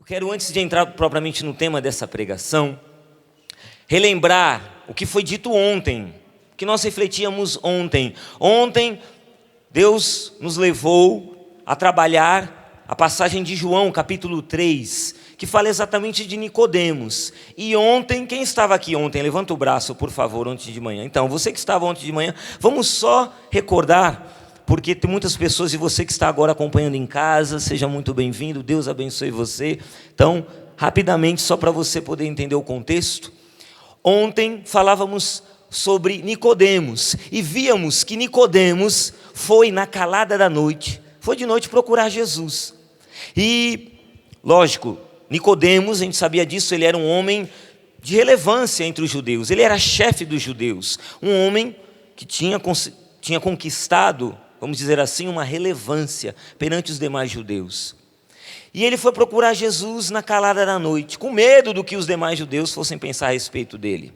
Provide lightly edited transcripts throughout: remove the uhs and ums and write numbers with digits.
Quero, antes de entrar propriamente no tema dessa pregação, relembrar o que foi dito ontem, o que nós refletíamos ontem. Ontem, Deus nos levou a trabalhar a passagem de João, capítulo 3, que fala exatamente de Nicodemos. E ontem, quem estava aqui ontem? Levanta o braço, por favor, ontem de manhã. Então, você que estava ontem de manhã, vamos só recordar, porque tem muitas pessoas, e você que está agora acompanhando em casa, seja muito bem-vindo, Deus abençoe você. Então, rapidamente, só para você poder entender o contexto. Ontem falávamos sobre Nicodemos, e víamos que Nicodemos foi na calada da noite, foi de noite procurar Jesus. E, lógico, Nicodemos, a gente sabia disso, ele era um homem de relevância entre os judeus, ele era chefe dos judeus, um homem que tinha conquistado, vamos dizer assim, uma relevância perante os demais judeus. E ele foi procurar Jesus na calada da noite, com medo do que os demais judeus fossem pensar a respeito dele.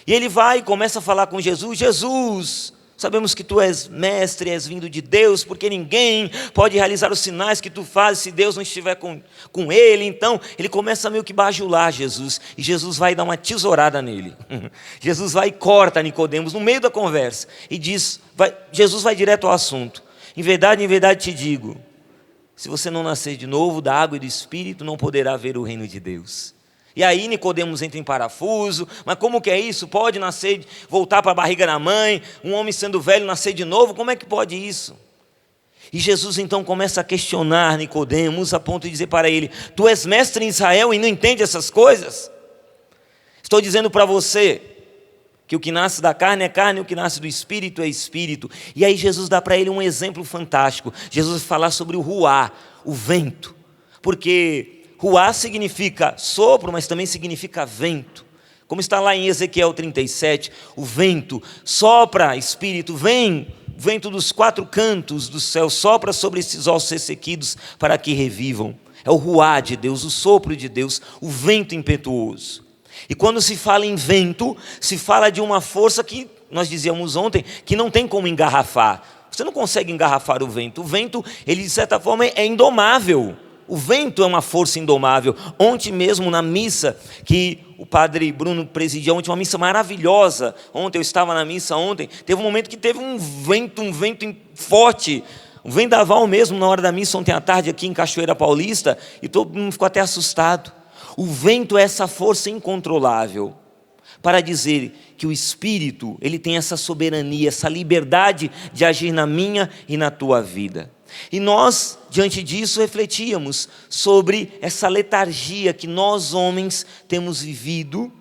E ele vai e começa a falar com Jesus: Jesus, sabemos que tu és mestre, és vindo de Deus, porque ninguém pode realizar os sinais que tu fazes se Deus não estiver com ele. Então ele começa meio que bajular Jesus, e Jesus vai dar uma tesourada nele. Jesus vai e corta Nicodemos no meio da conversa, e diz, Jesus vai direto ao assunto: em verdade te digo, se você não nascer de novo da água e do Espírito, não poderá ver o reino de Deus. E aí Nicodemos entra em parafuso: mas como que é isso? Pode nascer, voltar para a barriga da mãe, um homem sendo velho nascer de novo? Como é que pode isso? E Jesus então começa a questionar Nicodemos, a ponto de dizer para ele: tu és mestre em Israel e não entende essas coisas? Estou dizendo para você que o que nasce da carne é carne, o que nasce do Espírito é Espírito. E aí Jesus dá para ele um exemplo fantástico. Jesus vai falar sobre o ruá, o vento, porque ruá significa sopro, mas também significa vento. Como está lá em Ezequiel 37, o vento sopra, Espírito, vem, vento dos quatro cantos do céu, sopra sobre esses ossos ressequidos para que revivam. É o ruá de Deus, o sopro de Deus, o vento impetuoso. E quando se fala em vento, se fala de uma força que, nós dizíamos ontem, que não tem como engarrafar. Você não consegue engarrafar o vento. O vento, ele de certa forma é indomável. O vento é uma força indomável. Ontem mesmo na missa, que o padre Bruno presidia ontem, uma missa maravilhosa. Ontem eu estava na missa ontem, teve um momento que teve um vento forte, um vendaval mesmo na hora da missa ontem à tarde aqui em Cachoeira Paulista, e todo mundo ficou até assustado. O vento é essa força incontrolável, para dizer que o Espírito, ele tem essa soberania, essa liberdade de agir na minha e na tua vida. E nós, diante disso, refletíamos sobre essa letargia que nós homens temos vivido,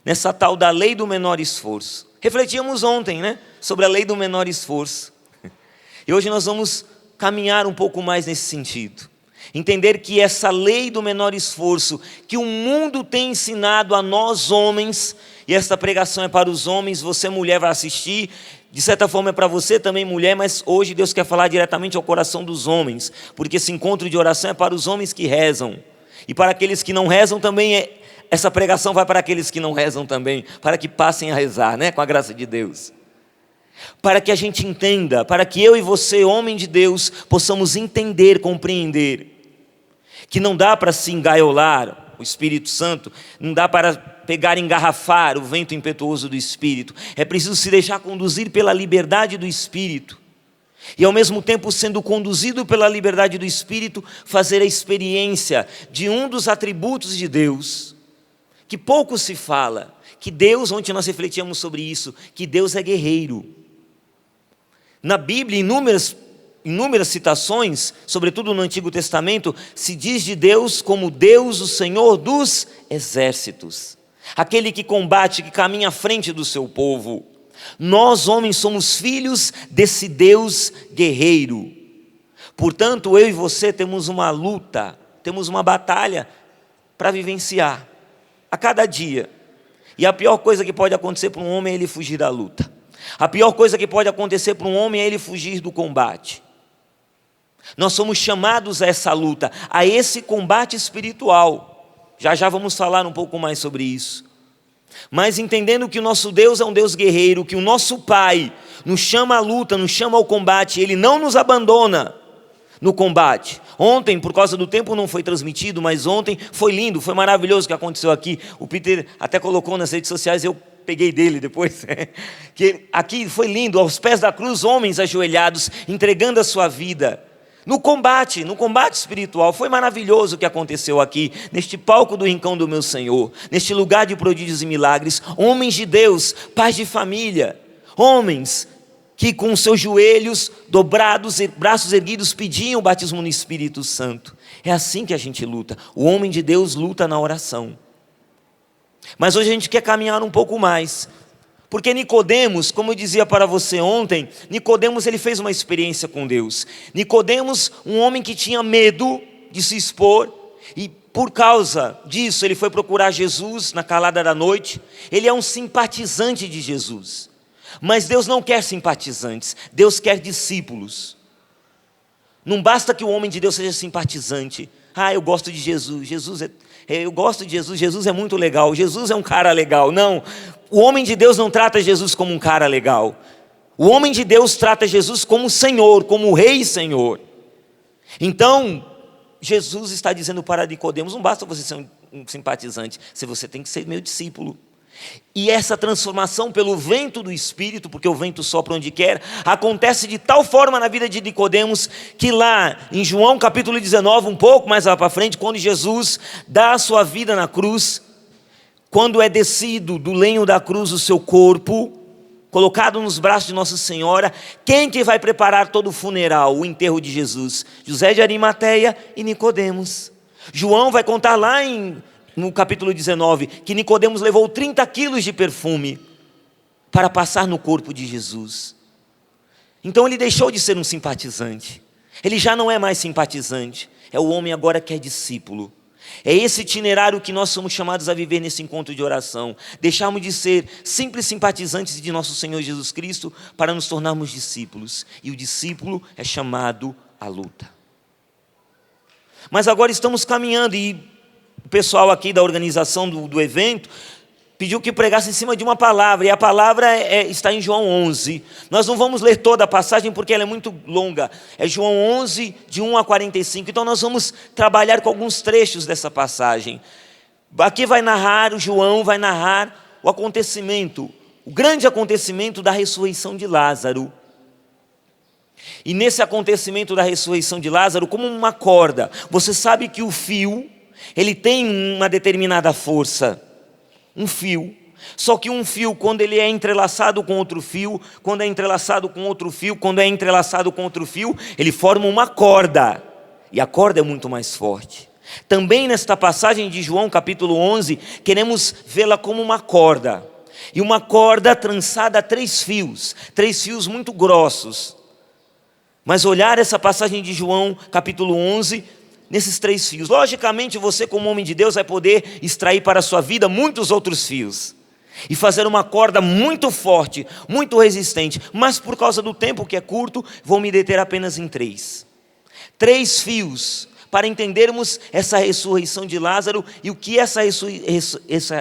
nessa tal da lei do menor esforço. Refletíamos ontem, sobre a lei do menor esforço. E hoje nós vamos caminhar um pouco mais nesse sentido. Entender que essa lei do menor esforço, que o mundo tem ensinado a nós homens, e esta pregação é para os homens, você mulher vai assistir, de certa forma é para você também mulher, mas hoje Deus quer falar diretamente ao coração dos homens, porque esse encontro de oração é para os homens que rezam, e para aqueles que não rezam também, essa pregação vai para aqueles que não rezam também, para que passem a rezar, com a graça de Deus. Para que a gente entenda, para que eu e você, homem de Deus, possamos entender, compreender, que não dá para se engaiolar o Espírito Santo, não dá para pegar e engarrafar o vento impetuoso do Espírito. É preciso se deixar conduzir pela liberdade do Espírito. E ao mesmo tempo, sendo conduzido pela liberdade do Espírito, fazer a experiência de um dos atributos de Deus, que pouco se fala, que Deus, ontem nós refletíamos sobre isso, que Deus é guerreiro. Na Bíblia, inúmeras citações, sobretudo no Antigo Testamento, se diz de Deus como Deus, o Senhor dos exércitos, aquele que combate, que caminha à frente do seu povo. Nós, homens, somos filhos desse Deus guerreiro. Portanto, eu e você temos uma luta, temos uma batalha para vivenciar a cada dia. E a pior coisa que pode acontecer para um homem é ele fugir da luta. A pior coisa que pode acontecer para um homem é ele fugir do combate. Nós somos chamados a essa luta, a esse combate espiritual. Já vamos falar um pouco mais sobre isso. Mas entendendo que o nosso Deus é um Deus guerreiro, que o nosso Pai nos chama à luta, nos chama ao combate, Ele não nos abandona. no combate. Ontem, por causa do tempo, não foi transmitido, mas ontem foi lindo, foi maravilhoso o que aconteceu aqui. O Peter até colocou nas redes sociais, eu peguei dele depois, que aqui foi lindo, aos pés da cruz, homens ajoelhados, entregando a sua vida. No combate espiritual, foi maravilhoso o que aconteceu aqui, neste palco do rincão do meu Senhor, neste lugar de prodígios e milagres, homens de Deus, pais de família, homens que com seus joelhos dobrados, braços erguidos, pediam o batismo no Espírito Santo. É assim que a gente luta, o homem de Deus luta na oração. Mas hoje a gente quer caminhar um pouco mais, porque Nicodemos, como eu dizia para você ontem, Nicodemos ele fez uma experiência com Deus. Nicodemos, um homem que tinha medo de se expor, e por causa disso ele foi procurar Jesus na calada da noite. Ele é um simpatizante de Jesus, mas Deus não quer simpatizantes, Deus quer discípulos. Não basta que o homem de Deus seja simpatizante. Eu gosto de Jesus, eu gosto de Jesus, Jesus é muito legal, Jesus é um cara legal. Não, o homem de Deus não trata Jesus como um cara legal. O homem de Deus trata Jesus como Senhor, como Rei e Senhor. Então, Jesus está dizendo para Nicodemos, não basta você ser um simpatizante, você tem que ser meu discípulo. E essa transformação pelo vento do Espírito, porque o vento sopra onde quer, acontece de tal forma na vida de Nicodemos, que lá em João capítulo 19, um pouco mais lá para frente, quando Jesus dá a sua vida na cruz, quando é descido do lenho da cruz o seu corpo, colocado nos braços de Nossa Senhora, quem que vai preparar todo o funeral, o enterro de Jesus? José de Arimateia e Nicodemos. João vai contar lá no capítulo 19, que Nicodemos levou 30 quilos de perfume para passar no corpo de Jesus. Então ele deixou de ser um simpatizante, ele já não é mais simpatizante, é o homem agora que é discípulo. É esse itinerário que nós somos chamados a viver nesse encontro de oração, deixarmos de ser simples simpatizantes de nosso Senhor Jesus Cristo, para nos tornarmos discípulos, e o discípulo é chamado à luta. Mas agora estamos caminhando, e o pessoal aqui da organização do evento pediu que pregasse em cima de uma palavra, e a palavra está em João 11. Nós não vamos ler toda a passagem porque ela é muito longa, é João 11, de 1 a 45, então nós vamos trabalhar com alguns trechos dessa passagem. Aqui João vai narrar o acontecimento, o grande acontecimento da ressurreição de Lázaro. E nesse acontecimento da ressurreição de Lázaro, como uma corda, você sabe que o fio, ele tem uma determinada força, um fio, só que um fio, quando ele é entrelaçado com outro fio, quando é entrelaçado com outro fio, quando é entrelaçado com outro fio, ele forma uma corda, e a corda é muito mais forte. Também nesta passagem de João capítulo 11, queremos vê-la como uma corda, e uma corda trançada a 3 fios muito grossos. Mas olhar essa passagem de João capítulo 11, nesses 3 fios, logicamente você como homem de Deus vai poder extrair para a sua vida muitos outros fios, e fazer uma corda muito forte, muito resistente, mas por causa do tempo que é curto, vou me deter apenas em 3 fios, para entendermos essa ressurreição de Lázaro, e o que essa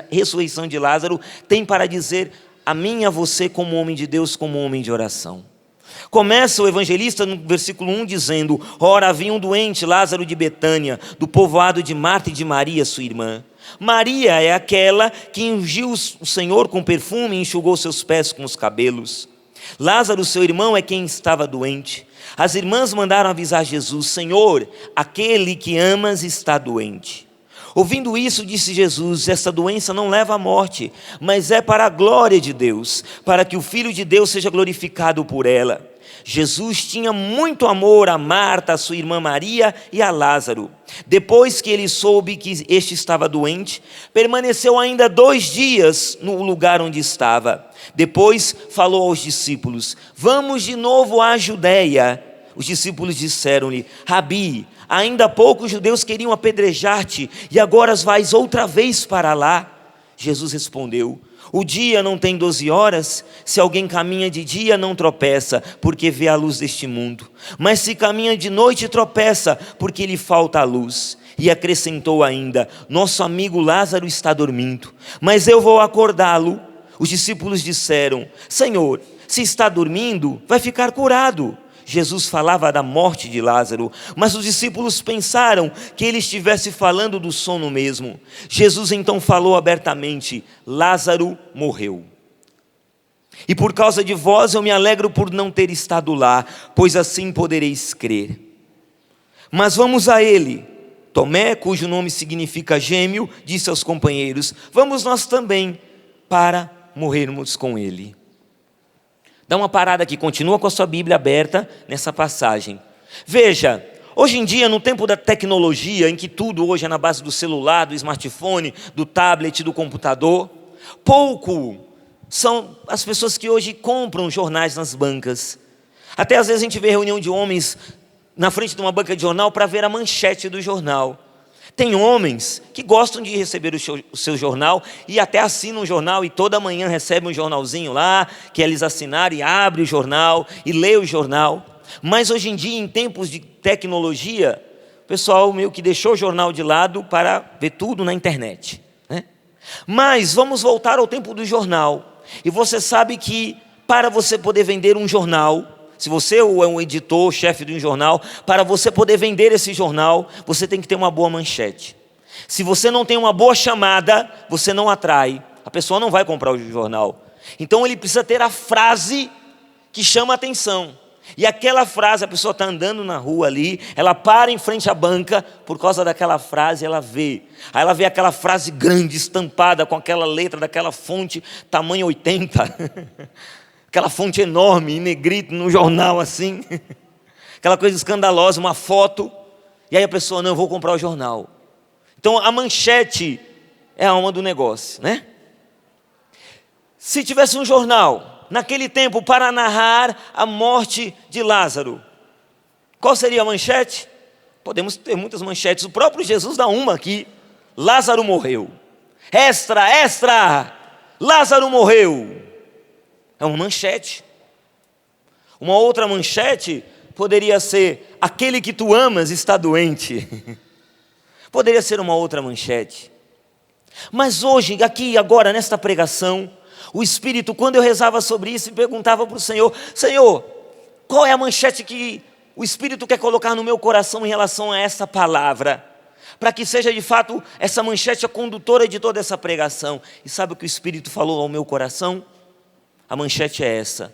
ressurreição de Lázaro tem para dizer a mim e a você como homem de Deus, como homem de oração. Começa o evangelista no versículo 1 dizendo: ora, havia um doente, Lázaro de Betânia, do povoado de Marta e de Maria, sua irmã. Maria é aquela que ungiu o Senhor com perfume e enxugou seus pés com os cabelos. Lázaro, seu irmão, é quem estava doente. As irmãs mandaram avisar Jesus: Senhor, aquele que amas está doente. Ouvindo isso, disse Jesus: essa doença não leva à morte, mas é para a glória de Deus, para que o Filho de Deus seja glorificado por ela. Jesus tinha muito amor a Marta, a sua irmã Maria e a Lázaro. Depois que ele soube que este estava doente, permaneceu ainda 2 dias no lugar onde estava. Depois falou aos discípulos: vamos de novo à Judeia. Os discípulos disseram-lhe: Rabi, ainda há pouco os judeus queriam apedrejar-te, e agora vais outra vez para lá? Jesus respondeu: o dia não tem 12 horas? Se alguém caminha de dia, não tropeça, porque vê a luz deste mundo. Mas se caminha de noite, tropeça, porque lhe falta a luz. E acrescentou ainda: nosso amigo Lázaro está dormindo, mas eu vou acordá-lo. Os discípulos disseram: Senhor, se está dormindo, vai ficar curado. Jesus falava da morte de Lázaro, mas os discípulos pensaram que ele estivesse falando do sono mesmo. Jesus então falou abertamente: Lázaro morreu. E por causa de vós eu me alegro por não ter estado lá, pois assim podereis crer. Mas vamos a ele. Tomé, cujo nome significa gêmeo, disse aos companheiros: vamos nós também para morrermos com ele. Dá uma parada aqui, continua com a sua Bíblia aberta nessa passagem. Veja, hoje em dia, no tempo da tecnologia, em que tudo hoje é na base do celular, do smartphone, do tablet, do computador, pouco são as pessoas que hoje compram jornais nas bancas. Até às vezes a gente vê reunião de homens na frente de uma banca de jornal para ver a manchete do jornal. Tem homens que gostam de receber o seu jornal e até assinam o jornal e toda manhã recebem um jornalzinho lá, que eles assinaram, e abre o jornal e lê o jornal. Mas hoje em dia, em tempos de tecnologia, o pessoal meio que deixou o jornal de lado para ver tudo na internet, né? Mas vamos voltar ao tempo do jornal. E você sabe que para você poder vender um jornal, se você é um editor, chefe de um jornal, para você poder vender esse jornal, você tem que ter uma boa manchete. Se você não tem uma boa chamada, você não atrai. A pessoa não vai comprar o jornal. Então ele precisa ter a frase que chama a atenção. E aquela frase, a pessoa está andando na rua ali, ela para em frente à banca, por causa daquela frase ela vê. Aí ela vê aquela frase grande, estampada, com aquela letra daquela fonte, tamanho 80. Aquela fonte enorme, em negrito, no jornal assim. Aquela coisa escandalosa, uma foto. E aí a pessoa: não, eu vou comprar o jornal. Então a manchete é a alma do negócio, né? Se tivesse um jornal, naquele tempo, para narrar a morte de Lázaro, qual seria a manchete? Podemos ter muitas manchetes. O próprio Jesus dá uma aqui: Lázaro morreu. Extra, extra! Lázaro morreu. É uma manchete. Uma outra manchete poderia ser: aquele que tu amas está doente. Poderia ser uma outra manchete. Mas hoje, aqui agora, nesta pregação, o Espírito, quando eu rezava sobre isso, perguntava para o Senhor: Senhor, qual é a manchete que o Espírito quer colocar no meu coração em relação a essa palavra? Para que seja de fato essa manchete a condutora de toda essa pregação. E sabe o que o Espírito falou ao meu coração? A manchete é essa: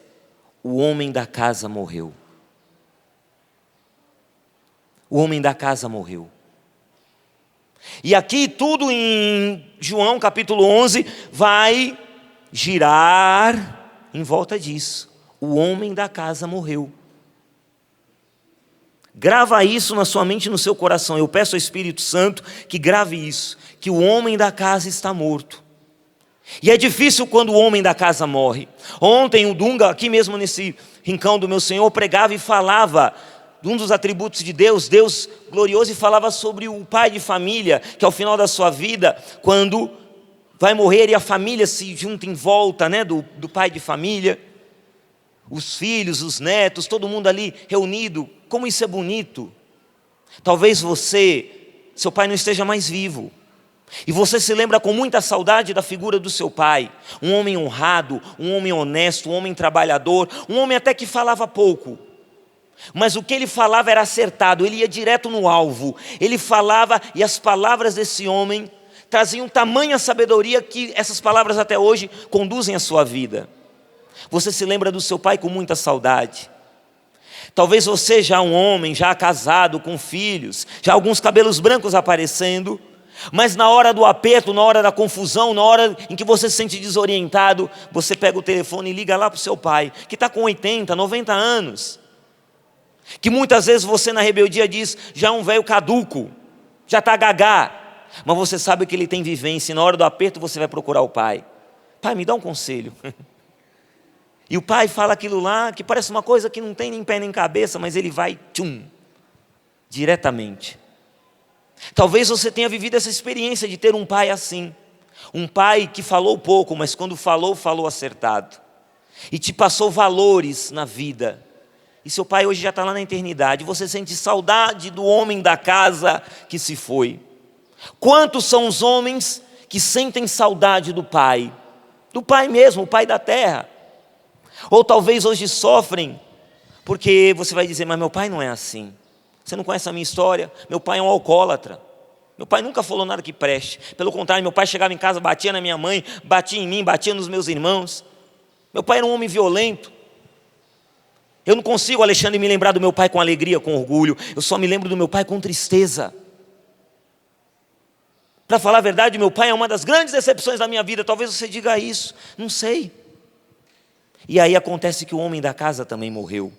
o homem da casa morreu. O homem da casa morreu. E aqui tudo em João capítulo 11 vai girar em volta disso. O homem da casa morreu. Grava isso na sua mente e no seu coração. Eu peço ao Espírito Santo que grave isso, que o homem da casa está morto. E é difícil quando o homem da casa morre. Ontem o Dunga, aqui mesmo nesse rincão do meu Senhor, pregava e falava de um dos atributos de Deus, Deus glorioso, e falava sobre o pai de família, que ao final da sua vida, quando vai morrer e a família se junta em volta, né, do pai de família, os filhos, os netos, todo mundo ali reunido. Como isso é bonito. Talvez seu pai não esteja mais vivo, e você se lembra com muita saudade da figura do seu pai, um homem honrado, um homem honesto, um homem trabalhador, um homem até que falava pouco, mas o que ele falava era acertado, ele ia direto no alvo, ele falava, e as palavras desse homem traziam tamanha sabedoria que essas palavras até hoje conduzem a sua vida. Você se lembra do seu pai com muita saudade. Talvez você já um homem, já casado, com filhos, já alguns cabelos brancos aparecendo, mas na hora do aperto, na hora da confusão, na hora em que você se sente desorientado, você pega o telefone e liga lá para o seu pai, que está com 80, 90 anos, que muitas vezes você na rebeldia diz: já é um velho caduco, já está gagá, mas você sabe que ele tem vivência, e na hora do aperto você vai procurar o pai. Pai, me dá um conselho. E o pai fala aquilo lá, que parece uma coisa que não tem nem pé nem cabeça, mas ele vai, diretamente. Talvez você tenha vivido essa experiência de ter um pai assim. Um pai que falou pouco, mas quando falou, falou acertado. E te passou valores na vida. E seu pai hoje já está lá na eternidade. Você sente saudade do homem da casa que se foi. Quantos são os homens que sentem saudade do pai? Do pai mesmo, o pai da terra. Ou talvez hoje sofrem Porque você vai dizer, mas meu pai não é assim. Você não conhece a minha história? Meu pai é um alcoólatra. Meu pai nunca falou nada que preste. Pelo contrário, meu pai chegava em casa, batia na minha mãe, batia em mim, batia nos meus irmãos. Meu pai era um homem violento. Eu não consigo, Alexandre, me lembrar do meu pai com alegria, com orgulho. Eu só me lembro do meu pai com tristeza. Para falar a verdade, meu pai é uma das grandes decepções da minha vida. Talvez você diga isso, não sei. E aí acontece que o homem da casa também morreu.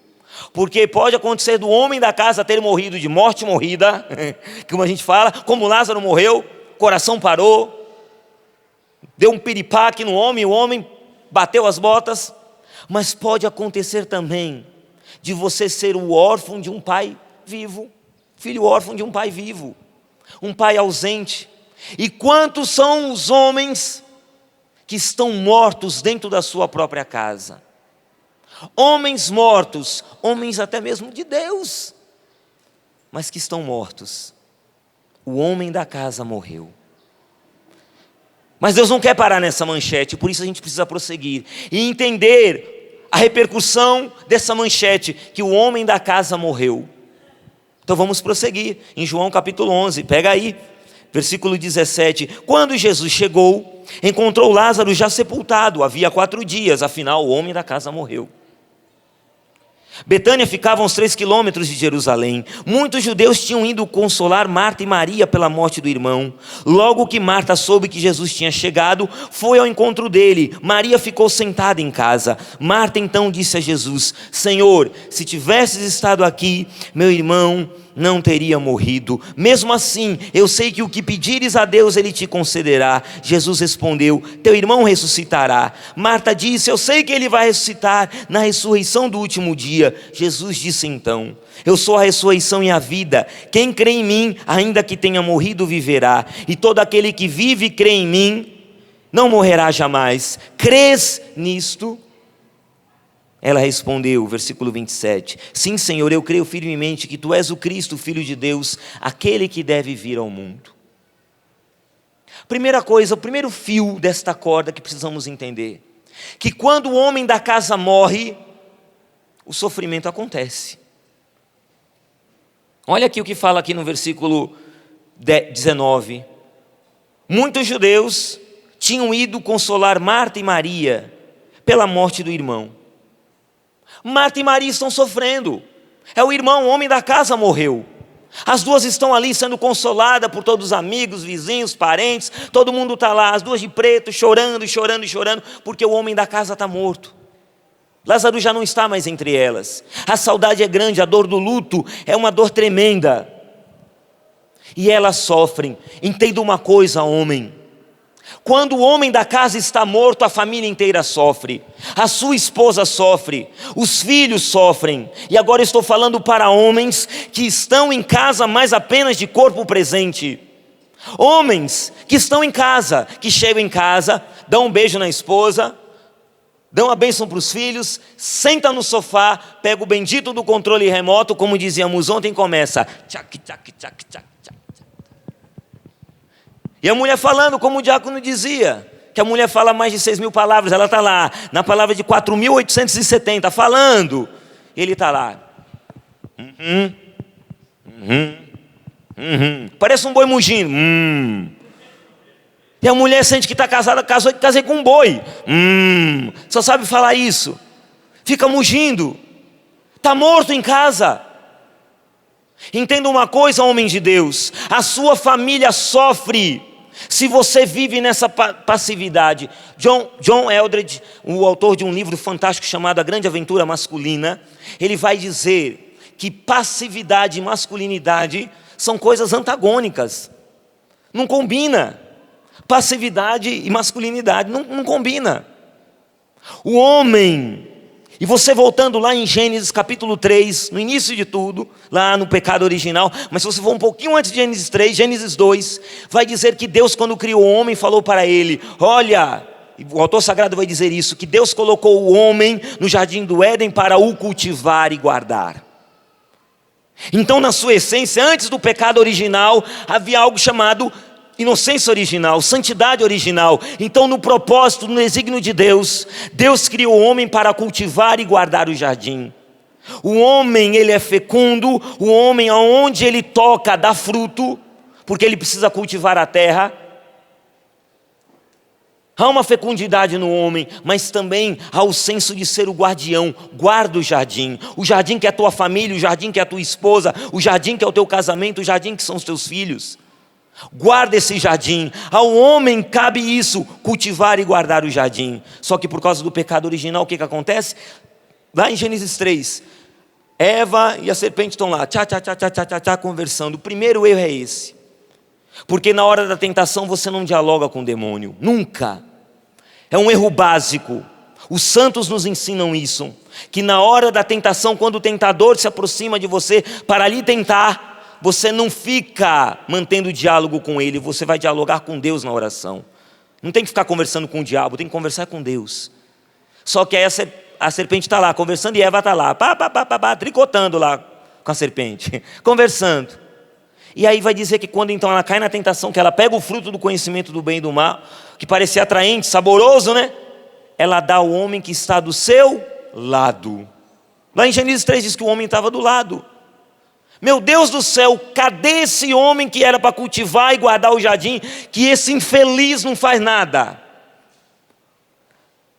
Porque pode acontecer do homem da casa ter morrido de morte morrida, como a gente fala, como Lázaro morreu, coração parou, deu um piripaque no homem, o homem bateu as botas. Mas pode acontecer também de você ser o órfão de um pai vivo, filho órfão de um pai vivo, um pai ausente. E quantos são os homens que estão mortos dentro da sua própria casa? Homens mortos, homens até mesmo de Deus, mas que estão mortos. O homem da casa morreu. Mas Deus não quer parar nessa manchete, por isso a gente precisa prosseguir e entender a repercussão dessa manchete, que o homem da casa morreu. Então vamos prosseguir, em João capítulo 11, pega aí, versículo 17. Quando Jesus chegou, encontrou Lázaro já sepultado, havia 4 dias, afinal o homem da casa morreu. Betânia ficava a uns 3 quilômetros de Jerusalém. Muitos judeus tinham ido consolar Marta e Maria pela morte do irmão. Logo que Marta soube que Jesus tinha chegado, foi ao encontro dele. Maria ficou sentada em casa. Marta então disse a Jesus: Senhor, se tivesses estado aqui, meu irmão não teria morrido. Mesmo assim, eu sei que o que pedires a Deus, Ele te concederá. Jesus respondeu: teu irmão ressuscitará. Marta disse: eu sei que ele vai ressuscitar na ressurreição do último dia. Jesus disse então: eu sou a ressurreição e a vida. Quem crê em mim, ainda que tenha morrido, viverá. E todo aquele que vive e crê em mim, não morrerá jamais. Crês nisto? Ela respondeu, versículo 27, sim, Senhor, eu creio firmemente que Tu és o Cristo, o Filho de Deus, aquele que deve vir ao mundo. Primeira coisa, o primeiro fio desta corda que precisamos entender, que quando o homem da casa morre, o sofrimento acontece. Olha aqui o que fala aqui no versículo 19. Muitos judeus tinham ido consolar Marta e Maria pela morte do irmão. Marta e Maria estão sofrendo. É o irmão, o homem da casa morreu. As duas estão ali sendo consoladas por todos os amigos, vizinhos, parentes. Todo mundo está lá, as duas de preto, chorando, chorando, chorando, porque o homem da casa está morto. Lázaro já não está mais entre elas. A saudade é grande, a dor do luto é uma dor tremenda. E elas sofrem. Entenda uma coisa, homem. Quando o homem da casa está morto, a família inteira sofre. A sua esposa sofre. Os filhos sofrem. E agora eu estou falando para homens que estão em casa, mas apenas de corpo presente. Homens que estão em casa, que chegam em casa, dão um beijo na esposa, dão a bênção para os filhos, senta no sofá, pega o bendito do controle remoto, como dizíamos ontem, começa tchac, tchac, tchac, tchac. E a mulher falando, como o diácono dizia, que a mulher fala mais de 6.000 palavras, ela está lá, na palavra de 4.870, falando, e ele está lá. Parece um boi mugindo. E a mulher sente que está casada, casei com um boi. Só sabe falar isso. Fica mugindo. Está morto em casa. Entenda uma coisa, homem de Deus, a sua família sofre se você vive nessa passividade. John Eldredge, o autor de um livro fantástico chamado A Grande Aventura Masculina, ele vai dizer que passividade e masculinidade são coisas antagônicas. Não combina. Passividade e masculinidade não combina. O homem, e você voltando lá em Gênesis capítulo 3, no início de tudo, lá no pecado original, mas se você for um pouquinho antes de Gênesis 3, Gênesis 2, vai dizer que Deus, quando criou o homem, falou para ele, olha, o autor sagrado vai dizer isso, que Deus colocou o homem no jardim do Éden para o cultivar e guardar. Então, na sua essência, antes do pecado original, havia algo chamado inocência original, santidade original. Então, no propósito, no desígnio de Deus, Deus criou o homem para cultivar e guardar o jardim. O homem, ele é fecundo, o homem aonde ele toca dá fruto, porque ele precisa cultivar a terra. Há uma fecundidade no homem, mas também há o senso de ser o guardião. Guarda o jardim que é a tua família, o jardim que é a tua esposa, o jardim que é o teu casamento, o jardim que são os teus filhos. Guarda esse jardim. Ao homem cabe isso, cultivar e guardar o jardim. Só que por causa do pecado original, o que acontece? Lá em Gênesis 3, Eva e a serpente estão lá, conversando. O primeiro erro é esse. Porque na hora da tentação você não dialoga com o demônio, nunca. É um erro básico. Os santos nos ensinam isso, que na hora da tentação, quando o tentador se aproxima de você para lhe tentar, você não fica mantendo diálogo com ele, você vai dialogar com Deus na oração. Não tem que ficar conversando com o diabo, tem que conversar com Deus. Só que aí a serpente está lá conversando e Eva está lá, tricotando lá com a serpente, conversando. E aí vai dizer que quando então ela cai na tentação, que ela pega o fruto do conhecimento do bem e do mal, que parecia atraente, saboroso, né? Ela dá ao homem que está do seu lado. Lá em Gênesis 3 diz que o homem estava do lado. Meu Deus do céu, cadê esse homem que era para cultivar e guardar o jardim, que esse infeliz não faz nada?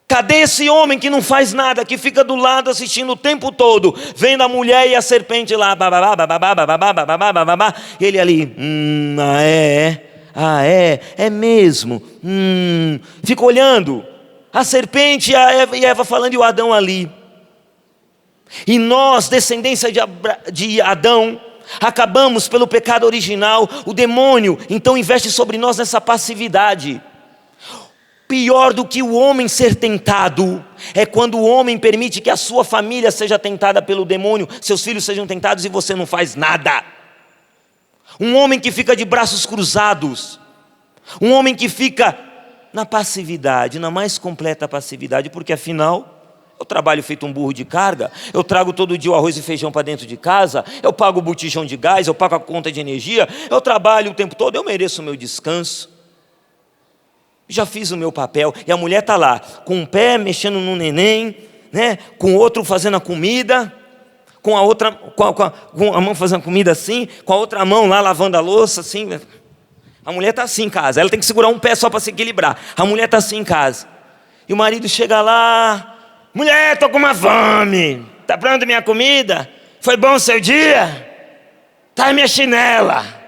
Cadê esse homem que não faz nada, que fica do lado assistindo o tempo todo, vendo a mulher e a serpente lá, e ele ali, é mesmo, fica olhando, a serpente e a Eva falando e o Adão ali. E nós, descendência de Adão, acabamos pelo pecado original, o demônio então investe sobre nós nessa passividade. Pior do que o homem ser tentado, é quando o homem permite que a sua família seja tentada pelo demônio, seus filhos sejam tentados e você não faz nada. Um homem que fica de braços cruzados, um homem que fica na passividade, na mais completa passividade, porque afinal, eu trabalho feito um burro de carga, eu trago todo dia o arroz e feijão para dentro de casa, eu pago o botijão de gás, eu pago a conta de energia, eu trabalho o tempo todo, eu mereço o meu descanso. Já fiz o meu papel. E a mulher está lá, com um pé mexendo no neném, né? Com o outro fazendo a comida, com a outra, com a mão fazendo a comida assim, com a outra mão lá lavando a louça assim. A mulher está assim em casa, ela tem que segurar um pé só para se equilibrar. A mulher está assim em casa. E o marido chega lá, mulher, estou com uma fome, está pronta minha comida? Foi bom o seu dia? Tá minha chinela.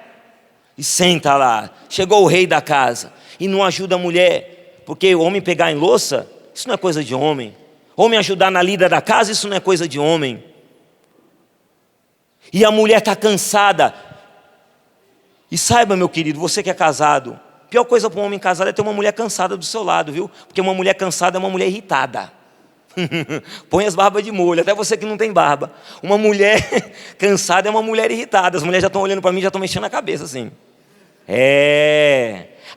E senta lá, chegou o rei da casa. E não ajuda a mulher, porque o homem pegar em louça, isso não é coisa de homem. Homem ajudar na lida da casa, isso não é coisa de homem. E a mulher está cansada. E saiba, meu querido, você que é casado, a pior coisa para um homem casado é ter uma mulher cansada do seu lado, viu? Porque uma mulher cansada é uma mulher irritada. Põe as barbas de molho, até você que não tem barba. Uma mulher cansada é uma mulher irritada. As mulheres já estão olhando para mim, já estão mexendo a cabeça assim.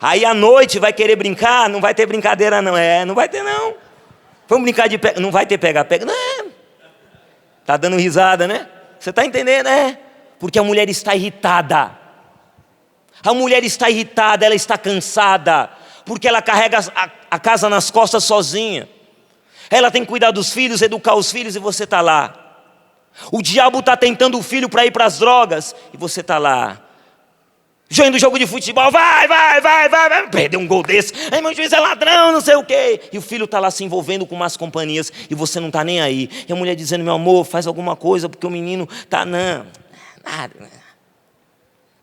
Aí à noite vai querer brincar, não vai ter brincadeira não. Não vai ter não. Vamos brincar de pega, não vai ter pega-pega. Não. Tá dando risada, né? Você está entendendo, né? Porque a mulher está irritada. A mulher está irritada, ela está cansada, porque ela carrega a casa nas costas sozinha. Ela tem que cuidar dos filhos, educar os filhos e você está lá. O diabo está tentando o filho para ir para as drogas e você está lá. Jogo do jogo de futebol, vai, perdeu um gol desse, aí meu juiz é ladrão, não sei o quê. E o filho está lá se envolvendo com más companhias e você não está nem aí. E a mulher dizendo, meu amor, faz alguma coisa, porque o menino está, não, nada.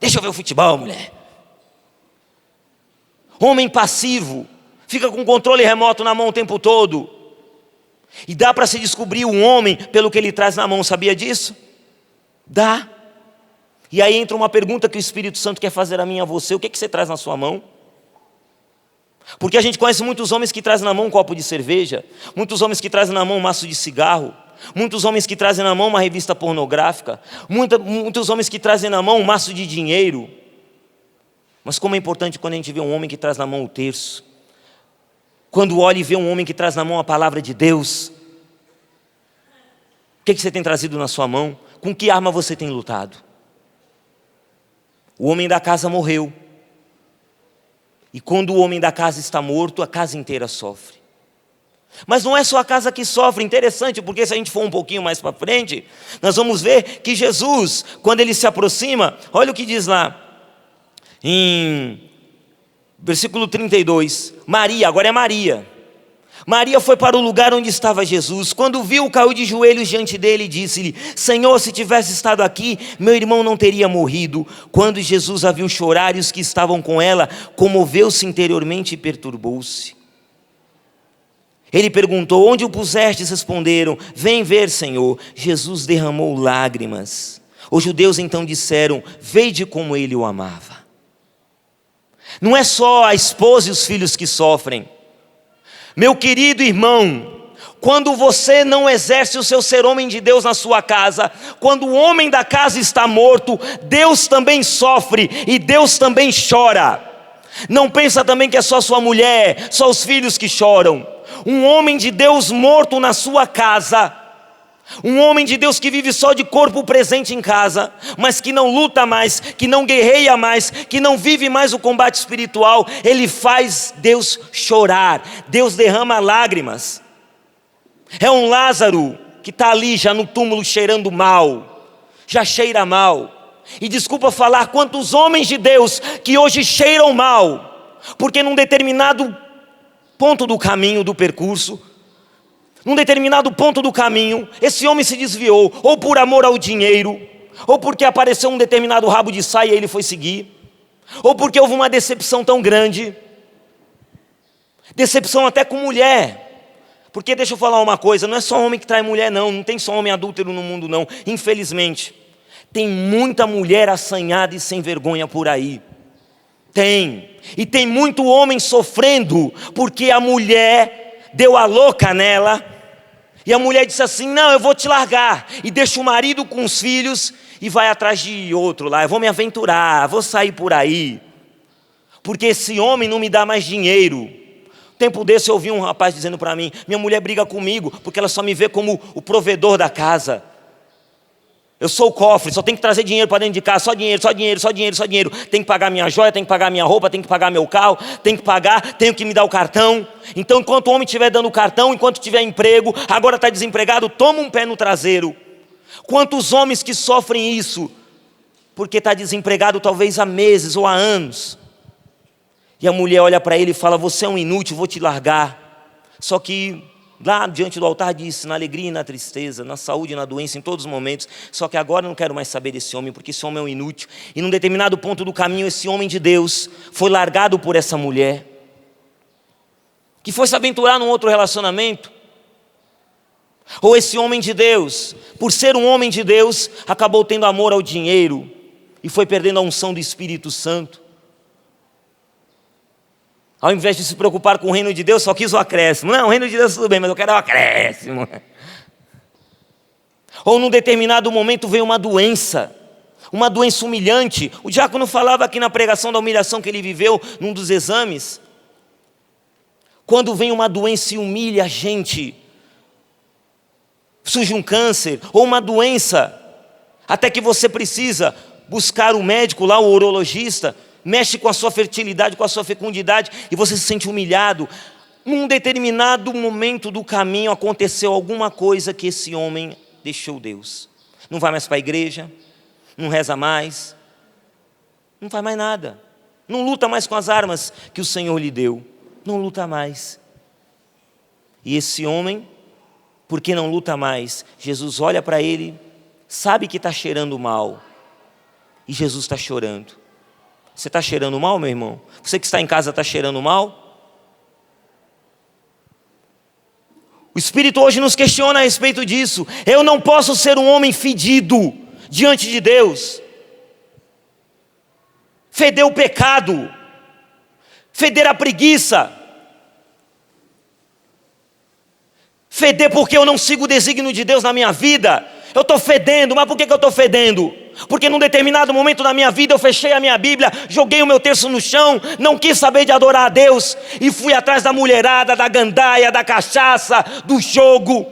Deixa eu ver o futebol, mulher. Homem passivo, fica com controle remoto na mão o tempo todo. E dá para se descobrir um homem pelo que ele traz na mão, sabia disso? Dá. E aí entra uma pergunta que o Espírito Santo quer fazer a mim e a você: o que você traz na sua mão? Porque a gente conhece muitos homens que trazem na mão um copo de cerveja, muitos homens que trazem na mão um maço de cigarro, muitos homens que trazem na mão uma revista pornográfica, muitos homens que trazem na mão um maço de dinheiro. Mas como é importante quando a gente vê um homem que traz na mão o terço, quando olha e vê um homem que traz na mão a palavra de Deus. O que você tem trazido na sua mão? Com que arma você tem lutado? O homem da casa morreu. E quando o homem da casa está morto, a casa inteira sofre. Mas não é só a casa que sofre. Interessante, porque se a gente for um pouquinho mais para frente, nós vamos ver que Jesus, quando ele se aproxima, olha o que diz lá, em versículo 32, Maria, agora é Maria. Maria foi para o lugar onde estava Jesus. Quando viu, caiu de joelhos diante dele e disse-lhe: Senhor, se tivesse estado aqui, meu irmão não teria morrido. Quando Jesus a viu chorar e os que estavam com ela, comoveu-se interiormente e perturbou-se. Ele perguntou: onde o pusestes? Responderam: vem ver, Senhor. Jesus derramou lágrimas. Os judeus então disseram: vede como ele o amava. Não é só a esposa e os filhos que sofrem. Meu querido irmão, quando você não exerce o seu ser homem de Deus na sua casa, quando o homem da casa está morto, Deus também sofre e Deus também chora. Não pensa também que é só sua mulher, só os filhos que choram. Um homem de Deus morto na sua casa, um homem de Deus que vive só de corpo presente em casa, mas que não luta mais, que não guerreia mais, que não vive mais o combate espiritual, ele faz Deus chorar, Deus derrama lágrimas. É um Lázaro que está ali já no túmulo cheirando mal, já cheira mal. E desculpa falar, quantos homens de Deus que hoje cheiram mal, porque num determinado ponto do caminho, do percurso, num determinado ponto do caminho, esse homem se desviou, ou por amor ao dinheiro, ou porque apareceu um determinado rabo de saia e ele foi seguir, ou porque houve uma decepção tão grande, decepção até com mulher, porque deixa eu falar uma coisa, não é só homem que trai mulher não, não tem só homem adúltero no mundo não, infelizmente, tem muita mulher assanhada e sem vergonha por aí, e tem muito homem sofrendo, porque a mulher deu a louca nela, e a mulher disse assim: não, eu vou te largar, e deixa o marido com os filhos, e vai atrás de outro lá, eu vou me aventurar, vou sair por aí, porque esse homem não me dá mais dinheiro. Tempo desse eu ouvi um rapaz dizendo para mim: minha mulher briga comigo, porque ela só me vê como o provedor da casa. Eu sou o cofre, só tenho que trazer dinheiro para dentro de casa, só dinheiro, só dinheiro, só dinheiro, só dinheiro. Tem que pagar minha joia, tem que pagar minha roupa, tem que pagar meu carro, tem que pagar, tenho que me dar o cartão. Então enquanto o homem estiver dando o cartão, enquanto tiver emprego, agora está desempregado, toma um pé no traseiro. Quantos homens que sofrem isso, porque está desempregado talvez há meses ou há anos. E a mulher olha para ele e fala: você é um inútil, vou te largar. Só que lá diante do altar disse: na alegria e na tristeza, na saúde e na doença, em todos os momentos. Só que agora eu não quero mais saber desse homem, porque esse homem é um inútil. E num determinado ponto do caminho, esse homem de Deus foi largado por essa mulher, que foi se aventurar num outro relacionamento. Ou esse homem de Deus, por ser um homem de Deus, acabou tendo amor ao dinheiro e foi perdendo a unção do Espírito Santo. Ao invés de se preocupar com o reino de Deus, só quis o acréscimo. Não, o reino de Deus tudo bem, mas eu quero o acréscimo. Ou num determinado momento veio uma doença humilhante. O diácono falava aqui na pregação da humilhação que ele viveu num dos exames. Quando vem uma doença e humilha a gente, surge um câncer ou uma doença, até que você precisa buscar o médico lá, o urologista, mexe com a sua fertilidade, com a sua fecundidade, e você se sente humilhado. Num determinado momento do caminho aconteceu alguma coisa que esse homem deixou Deus. Não vai mais para a igreja, não reza mais, não faz mais nada. Não luta mais com as armas que o Senhor lhe deu. Não luta mais. E esse homem, porque não luta mais, Jesus olha para ele, sabe que está cheirando mal, e Jesus está chorando. Você está cheirando mal, meu irmão? Você que está em casa está cheirando mal? O Espírito hoje nos questiona a respeito disso. Eu não posso ser um homem fedido diante de Deus. Feder o pecado, feder a preguiça, feder porque eu não sigo o desígnio de Deus na minha vida. Eu estou fedendo, mas por que eu estou fedendo? Porque num determinado momento da minha vida eu fechei a minha Bíblia, joguei o meu terço no chão, não quis saber de adorar a Deus e fui atrás da mulherada, da gandaia, da cachaça, do jogo.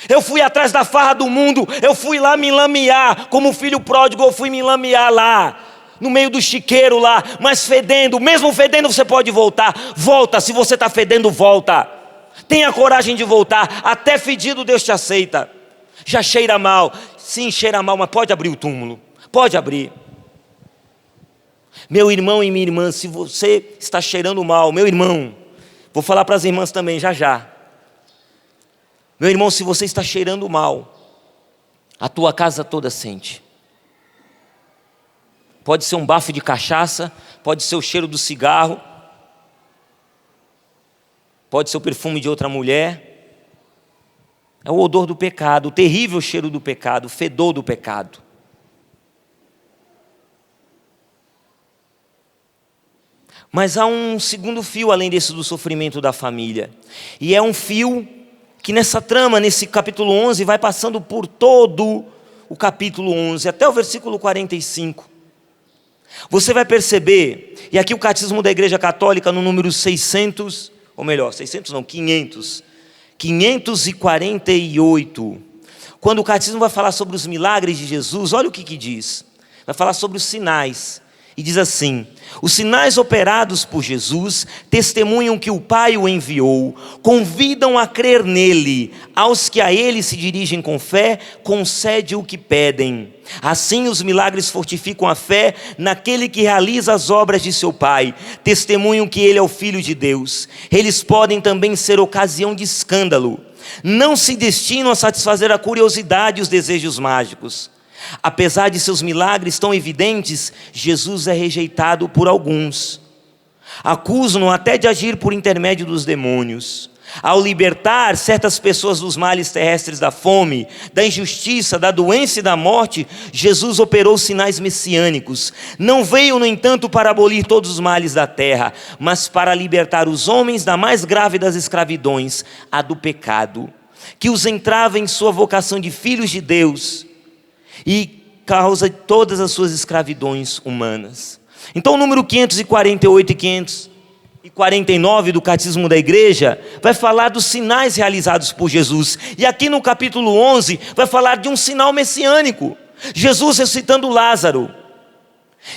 Eu fui atrás da farra do mundo, eu fui lá me lamear, como o filho pródigo eu fui me lamear lá, no meio do chiqueiro lá, mas fedendo, mesmo fedendo você pode voltar, volta, se você está fedendo volta. Tenha coragem de voltar, até fedido Deus te aceita. Já cheira mal, sim, cheira mal, mas pode abrir o túmulo, pode abrir. Meu irmão e minha irmã, se você está cheirando mal, meu irmão, vou falar para as irmãs também já já. Meu irmão, se você está cheirando mal, a tua casa toda sente. Pode ser um bafo de cachaça, pode ser o cheiro do cigarro, pode ser o perfume de outra mulher. É o odor do pecado, o terrível cheiro do pecado, o fedor do pecado. Mas há um segundo fio além desse do sofrimento da família. E é um fio que nessa trama, nesse capítulo 11, vai passando por todo o capítulo 11, até o versículo 45. Você vai perceber, e aqui o Catecismo da Igreja Católica no número 600, ou melhor, 600 não, 548, quando o Catecismo vai falar sobre os milagres de Jesus, olha o que diz. Vai falar sobre os sinais, e diz assim: os sinais operados por Jesus testemunham que o Pai o enviou, convidam a crer nele, aos que a ele se dirigem com fé, concede o que pedem. Assim os milagres fortificam a fé naquele que realiza as obras de seu Pai, testemunham que ele é o Filho de Deus. Eles podem também ser ocasião de escândalo, não se destinam a satisfazer a curiosidade e os desejos mágicos. Apesar de seus milagres tão evidentes, Jesus é rejeitado por alguns. Acusam-no até de agir por intermédio dos demônios. Ao libertar certas pessoas dos males terrestres da fome, da injustiça, da doença e da morte, Jesus operou sinais messiânicos. Não veio, no entanto, para abolir todos os males da terra, mas para libertar os homens da mais grave das escravidões, a do pecado, que os entrava em sua vocação de filhos de Deus e causa todas as suas escravidões humanas. Então o número 548 e 549 do Catecismo da Igreja vai falar dos sinais realizados por Jesus. E aqui no capítulo 11 vai falar de um sinal messiânico, Jesus ressuscitando Lázaro.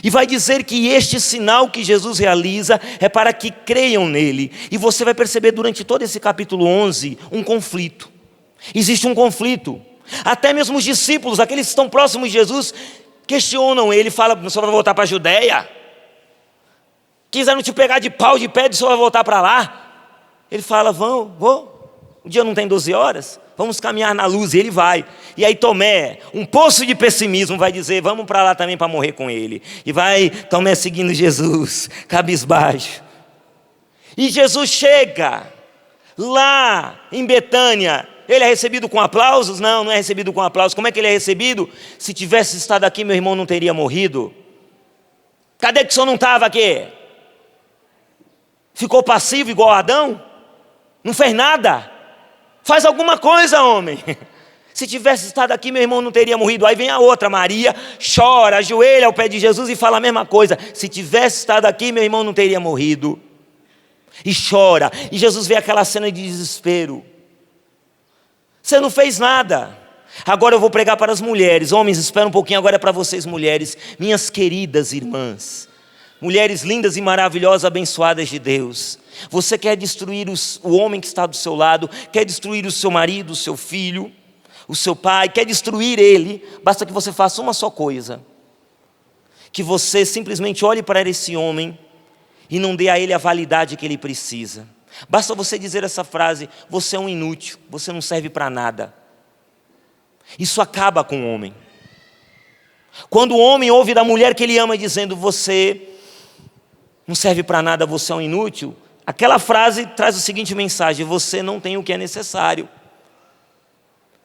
E vai dizer que este sinal que Jesus realiza é para que creiam nele. E você vai perceber durante todo esse capítulo 11 um conflito. Existe um conflito. Até mesmo os discípulos, aqueles que estão próximos de Jesus, questionam ele. Fala: o senhor vai voltar para a Judeia? Quiseram te pegar de pau, de pedra, o senhor vai voltar para lá? Ele fala: vou. O dia não tem 12 horas? Vamos caminhar na luz. E ele vai. E aí Tomé, um poço de pessimismo, vai dizer: vamos para lá também para morrer com ele. E vai Tomé seguindo Jesus, cabisbaixo. E Jesus chega lá em Betânia. Ele é recebido com aplausos? Não é recebido com aplausos. Como é que ele é recebido? Se tivesse estado aqui, meu irmão não teria morrido. Cadê que o senhor não estava aqui? Ficou passivo igual Adão? Não fez nada? Faz alguma coisa, homem. Se tivesse estado aqui, meu irmão não teria morrido. Aí vem a outra, Maria, chora, ajoelha ao pé de Jesus e fala a mesma coisa. Se tivesse estado aqui, meu irmão não teria morrido. E chora. E Jesus vê aquela cena de desespero. Você não fez nada. Agora eu vou pregar para as mulheres. Homens, espera um pouquinho, agora é para vocês mulheres. Minhas queridas irmãs, mulheres lindas e maravilhosas, abençoadas de Deus. Você quer destruir o homem que está do seu lado, quer destruir o seu marido, o seu filho, o seu pai, quer destruir ele. Basta que você faça uma só coisa: que você simplesmente olhe para esse homem e não dê a ele a validade que ele precisa. Basta você dizer essa frase: você é um inútil, você não serve para nada. Isso acaba com o homem. Quando o homem ouve da mulher que ele ama dizendo: você não serve para nada, você é um inútil, aquela frase traz a seguinte mensagem: você não tem o que é necessário.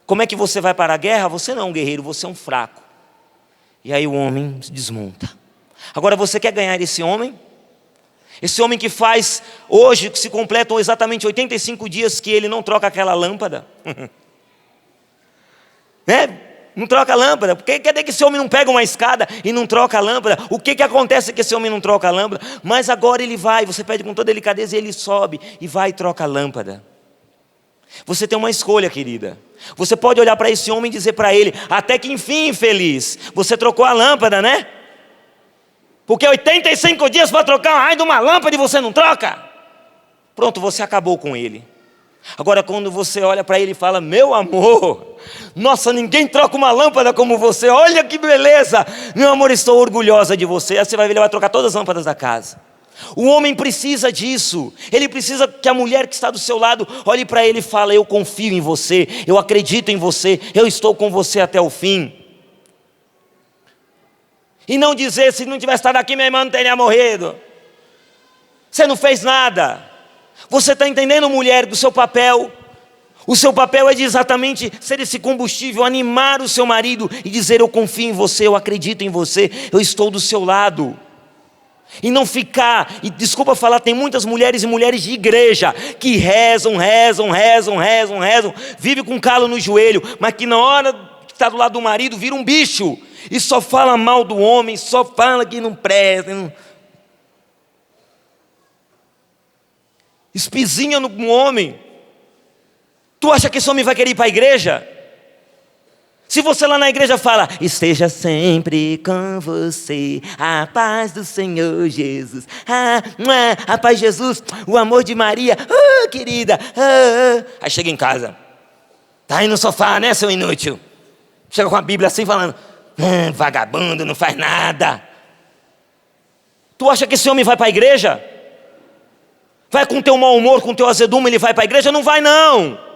Como é que você vai para a guerra? Você não é um guerreiro, você é um fraco. E aí o homem se desmonta. Agora você quer ganhar esse homem? Esse homem que faz hoje, que se completam exatamente 85 dias que ele não troca aquela lâmpada. Né? Não troca a lâmpada. Porque quer dizer que esse homem não pega uma escada e não troca a lâmpada? O que acontece que esse homem não troca a lâmpada? Mas agora ele vai, você pede com toda delicadeza e ele sobe e vai e troca a lâmpada. Você tem uma escolha, querida. Você pode olhar para esse homem e dizer para ele: até que enfim, infeliz, você trocou a lâmpada, né? Porque 85 dias para trocar uma raio de uma lâmpada e você não troca? Pronto, você acabou com ele. Agora quando você olha para ele e fala: meu amor, nossa, ninguém troca uma lâmpada como você, olha que beleza, meu amor, estou orgulhosa de você. Aí você vai ver, ele vai trocar todas as lâmpadas da casa. O homem precisa disso, ele precisa que a mulher que está do seu lado olhe para ele e fale: eu confio em você, eu acredito em você, eu estou com você até o fim. E não dizer: se não tivesse estado aqui, minha irmã não teria morrido. Você não fez nada. Você está entendendo, mulher, do seu papel? O seu papel é de exatamente ser esse combustível, animar o seu marido e dizer: eu confio em você, eu acredito em você, eu estou do seu lado. E não ficar, e desculpa falar, tem muitas mulheres e mulheres de igreja que rezam, vive com calo no joelho, mas que na hora que está do lado do marido vira um bicho, e só fala mal do homem, só fala que não presta, espizinha no homem. Tu acha que esse homem vai querer ir para a igreja? Se você lá na igreja fala: esteja sempre com você, a paz do Senhor Jesus, a paz de Jesus, o amor de Maria, querida, aí chega em casa, tá aí no sofá, né, seu inútil? Chega com a Bíblia assim falando: vagabundo, não faz nada. Tu acha que esse homem vai para a igreja? Vai com teu mau humor, com teu azedume, ele vai para a igreja? Não vai não.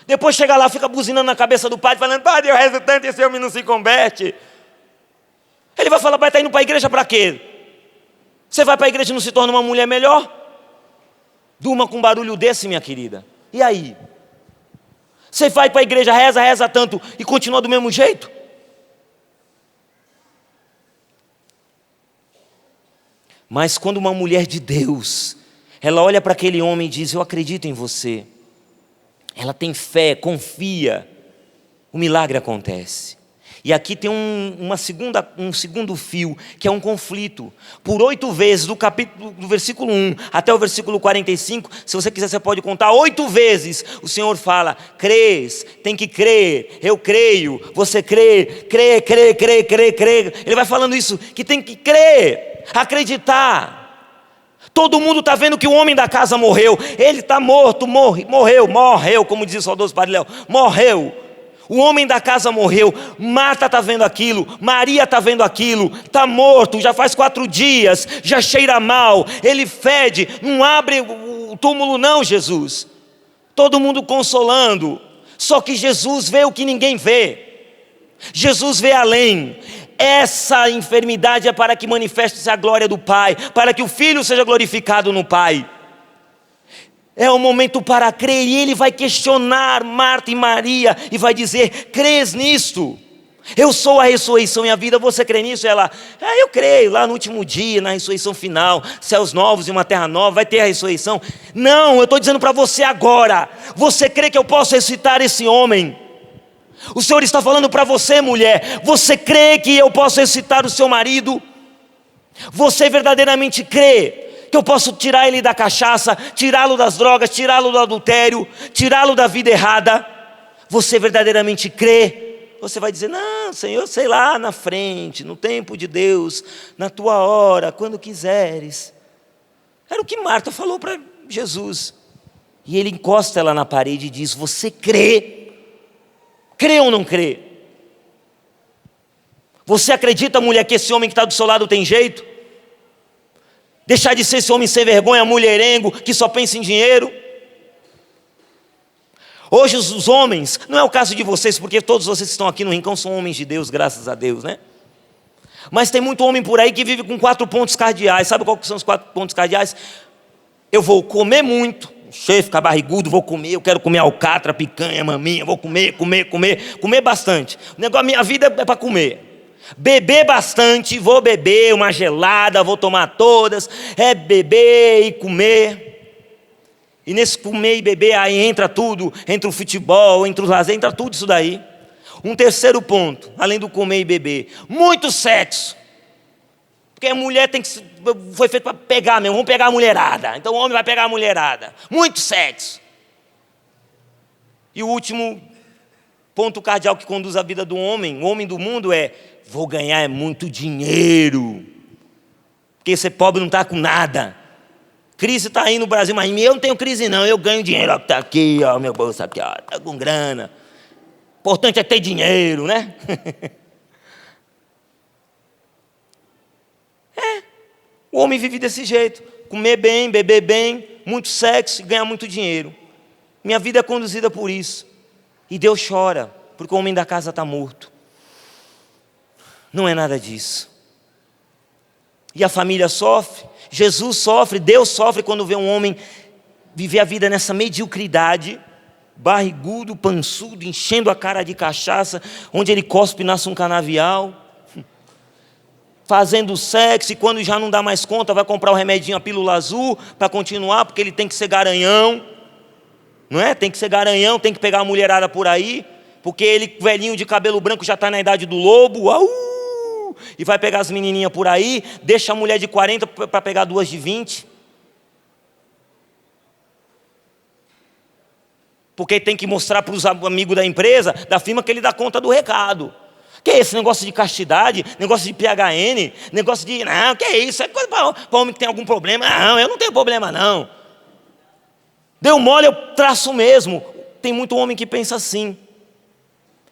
Depois chega lá, fica buzinando na cabeça do padre, falando: padre, eu rezo tanto e esse homem não se converte. Ele vai falar: pai, está indo para a igreja para quê? Você vai para a igreja e não se torna uma mulher melhor? Durma com um barulho desse, minha querida. E aí? Você vai para a igreja, reza tanto e continua do mesmo jeito? Mas quando uma mulher de Deus, ela olha para aquele homem e diz: eu acredito em você, ela tem fé, confia, o milagre acontece. E aqui tem um segundo fio, que é um conflito. Por 8 vezes, do versículo 1 até o versículo 45, se você quiser você pode contar, 8 vezes o Senhor fala: crês, tem que crer, eu creio, você crê. Ele vai falando isso, que tem que crer, acreditar. Todo mundo está vendo que o homem da casa morreu. Ele está morto, morreu, como diz o saudoso Padre Léo, morreu. O homem da casa morreu. Marta está vendo aquilo, Maria está vendo aquilo. Está morto, já faz 4 dias, já cheira mal, ele fede. Não abre o túmulo não, Jesus. Todo mundo consolando. Só que Jesus vê o que ninguém vê. Jesus vê além. Essa enfermidade é para que manifeste-se a glória do Pai, para que o Filho seja glorificado no Pai. É o momento para crer, e ele vai questionar Marta e Maria, e vai dizer: crês nisto? Eu sou a ressurreição e a vida, você crê nisso? E ela: eu creio, lá no último dia, na ressurreição final, céus novos e uma terra nova, vai ter a ressurreição. Não, eu estou dizendo para você agora, você crê que eu posso ressuscitar esse homem? O Senhor está falando para você, mulher, você crê que eu posso ressuscitar o seu marido? Você verdadeiramente crê que eu posso tirar ele da cachaça, tirá-lo das drogas, tirá-lo do adultério, tirá-lo da vida errada? Você verdadeiramente crê? Você vai dizer: não, Senhor, sei lá, na frente, no tempo de Deus, na tua hora, quando quiseres. Era o que Marta falou para Jesus. E ele encosta ela na parede e diz: você crê? Crê ou não crê? Você acredita, mulher, que esse homem que está do seu lado tem jeito? Deixar de ser esse homem sem vergonha, mulherengo, que só pensa em dinheiro? Hoje os homens, não é o caso de vocês, porque todos vocês que estão aqui no Rincão são homens de Deus, graças a Deus, né? Mas tem muito homem por aí que vive com 4 pontos cardeais. Sabe qual que são os 4 pontos cardeais? Eu vou comer muito, cheio, ficar barrigudo, vou comer, eu quero comer alcatra, picanha, maminha, vou comer bastante. O negócio, minha vida é para comer. Beber bastante, vou beber uma gelada, vou tomar todas, é beber e comer. E nesse comer e beber aí entra tudo, entra o futebol, entra o lazer, entra tudo isso daí. Um terceiro ponto, além do comer e beber: muito sexo. Porque a mulher foi feita para pegar mesmo, vamos pegar a mulherada. Então o homem vai pegar a mulherada. Muito sexo. E o último ponto cardeal que conduz a vida do homem, o homem do mundo, é: vou ganhar muito dinheiro. Porque ser pobre não está com nada. Crise está aí no Brasil, mas eu não tenho crise não, eu ganho dinheiro, está aqui, ó, meu bolso aqui, ó, está com grana. Importante é ter dinheiro, né? O homem vive desse jeito, comer bem, beber bem, muito sexo e ganhar muito dinheiro. Minha vida é conduzida por isso. E Deus chora, porque o homem da casa está morto. Não é nada disso. E a família sofre, Jesus sofre, Deus sofre quando vê um homem viver a vida nessa mediocridade, barrigudo, pançudo, enchendo a cara de cachaça, onde ele cospe e nasce um canavial, fazendo sexo, e quando já não dá mais conta, vai comprar o remedinho, a pílula azul, para continuar, porque ele tem que ser garanhão, não é? Tem que ser garanhão, tem que pegar a mulherada por aí, porque ele, velhinho de cabelo branco, já está na idade do lobo, e vai pegar as menininhas por aí, deixa a mulher de 40 para pegar duas de 20, porque tem que mostrar para os amigos da empresa, da firma, que ele dá conta do recado. Que é esse negócio de castidade, negócio de PHN, negócio de, não, que é isso, é coisa para homem que tem algum problema. Não, eu não tenho problema não. Deu mole, eu traço mesmo. Tem muito homem que pensa assim.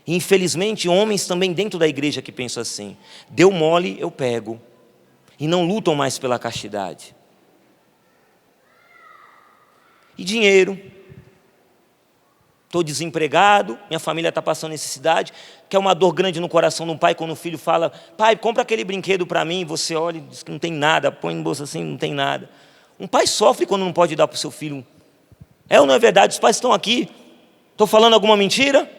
E, infelizmente, homens também dentro da igreja que pensam assim. Deu mole, eu pego. E não lutam mais pela castidade. E dinheiro. Estou desempregado, minha família está passando necessidade, que é uma dor grande no coração de um pai quando o filho fala: pai, compra aquele brinquedo para mim, você olha e diz que não tem nada, põe no bolso assim, não tem nada. Um pai sofre quando não pode dar para o seu filho. É ou não é verdade? Os pais estão aqui. Estou falando alguma mentira?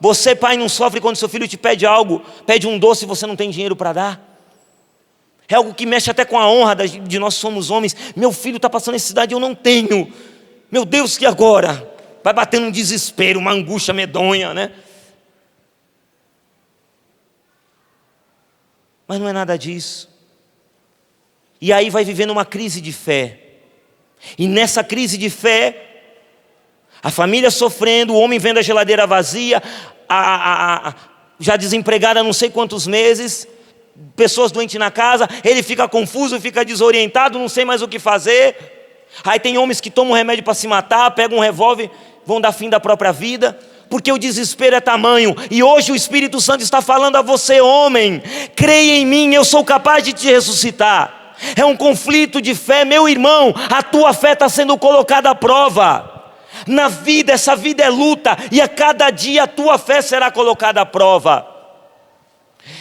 Você, pai, não sofre quando seu filho te pede algo, pede um doce e você não tem dinheiro para dar? É algo que mexe até com a honra de nós somos homens. Meu filho está passando necessidade, eu não tenho. Meu Deus, que agora? Vai batendo um desespero, uma angústia medonha, né? Mas não é nada disso. E aí vai vivendo uma crise de fé. E nessa crise de fé, a família sofrendo, o homem vendo a geladeira vazia, já desempregada há não sei quantos meses, pessoas doentes na casa, ele fica confuso, fica desorientado, não sei mais o que fazer. Aí tem homens que tomam remédio para se matar, pegam um revólver, vão dar fim da própria vida, porque o desespero é tamanho. E hoje o Espírito Santo está falando a você, homem: creia em mim, eu sou capaz de te ressuscitar. É um conflito de fé, meu irmão, a tua fé está sendo colocada à prova. Na vida, essa vida é luta, e a cada dia a tua fé será colocada à prova.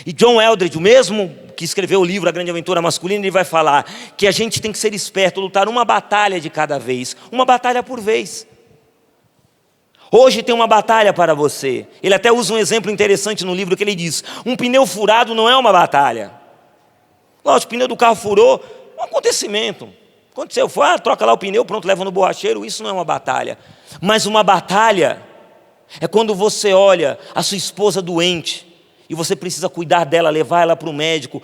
E John Eldredge, o mesmo que escreveu o livro A Grande Aventura Masculina, ele vai falar que a gente tem que ser esperto, lutar uma batalha de cada vez, uma batalha por vez. Hoje tem uma batalha para você. Ele até usa um exemplo interessante no livro que ele diz: um pneu furado não é uma batalha. Lógico, o pneu do carro furou, um acontecimento. Aconteceu, foi, troca lá o pneu, pronto, leva no borracheiro, isso não é uma batalha. Mas uma batalha é quando você olha a sua esposa doente, e você precisa cuidar dela, levar ela para o médico,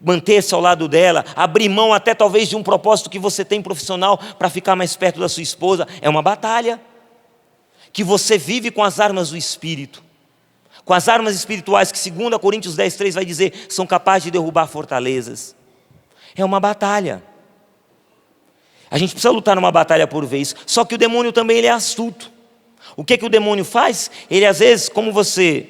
manter-se ao lado dela, abrir mão até talvez de um propósito que você tem profissional para ficar mais perto da sua esposa. É uma batalha que você vive com as armas do Espírito, com as armas espirituais que 2 Coríntios 10:3 vai dizer, são capazes de derrubar fortalezas. É uma batalha. A gente precisa lutar numa batalha por vez. Só que o demônio também, ele é astuto. O que o demônio faz? Ele às vezes, como você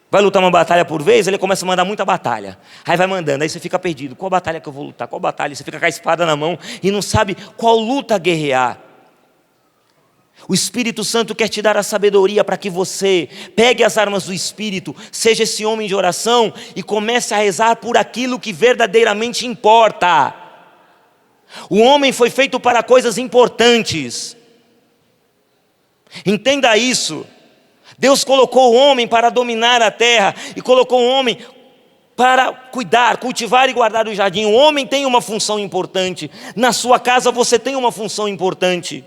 vai lutar uma batalha por vez, ele começa a mandar muita batalha. Aí vai mandando, aí você fica perdido. Qual batalha que eu vou lutar? Qual batalha? Você fica com a espada na mão e não sabe qual luta guerrear. O Espírito Santo quer te dar a sabedoria para que você pegue as armas do Espírito, seja esse homem de oração e comece a rezar por aquilo que verdadeiramente importa. O homem foi feito para coisas importantes. Entenda isso. Deus colocou o homem para dominar a terra e colocou o homem para cuidar, cultivar e guardar o jardim. O homem tem uma função importante. Na sua casa você tem uma função importante.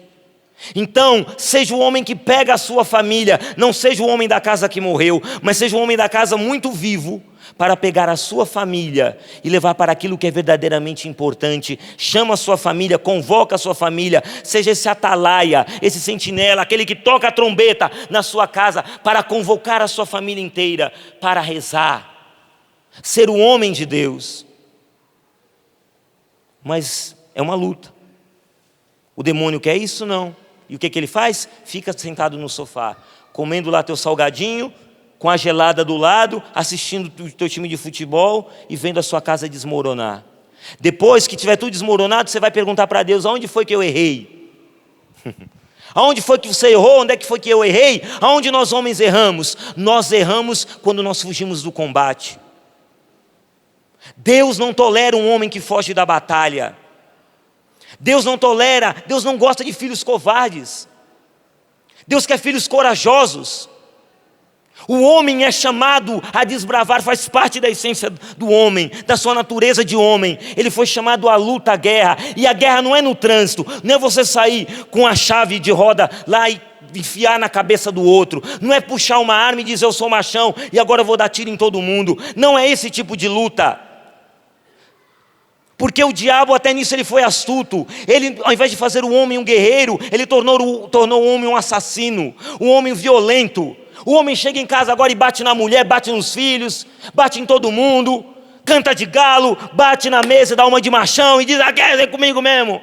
Então, seja o homem que pega a sua família, não seja o homem da casa que morreu, mas seja o homem da casa muito vivo, para pegar a sua família e levar para aquilo que é verdadeiramente importante. Chama a sua família, convoca a sua família, seja esse atalaia, esse sentinela, aquele que toca a trombeta na sua casa, para convocar a sua família inteira, para rezar, ser o homem de Deus. Mas é uma luta. O demônio quer isso? Não. E o que ele faz? Fica sentado no sofá, comendo lá teu salgadinho, com a gelada do lado, assistindo o teu time de futebol e vendo a sua casa desmoronar. Depois que tiver tudo desmoronado, você vai perguntar para Deus: aonde foi que eu errei? Aonde foi que você errou? Onde é que foi que eu errei? Aonde nós homens erramos? Nós erramos quando nós fugimos do combate. Deus não tolera um homem que foge da batalha. Deus não tolera, Deus não gosta de filhos covardes. Deus quer filhos corajosos. O homem é chamado a desbravar, faz parte da essência do homem, da sua natureza de homem. Ele foi chamado à luta, à guerra. E a guerra não é no trânsito, não é você sair com a chave de roda lá e enfiar na cabeça do outro. Não é puxar uma arma e dizer: eu sou machão e agora eu vou dar tiro em todo mundo. Não é esse tipo de luta. Porque o diabo até nisso ele foi astuto. Ele, ao invés de fazer o homem um guerreiro, ele tornou o homem um assassino, um homem violento. O homem chega em casa agora e bate na mulher, bate nos filhos, bate em todo mundo, canta de galo, bate na mesa, dá uma de machão e diz: quer ser comigo mesmo?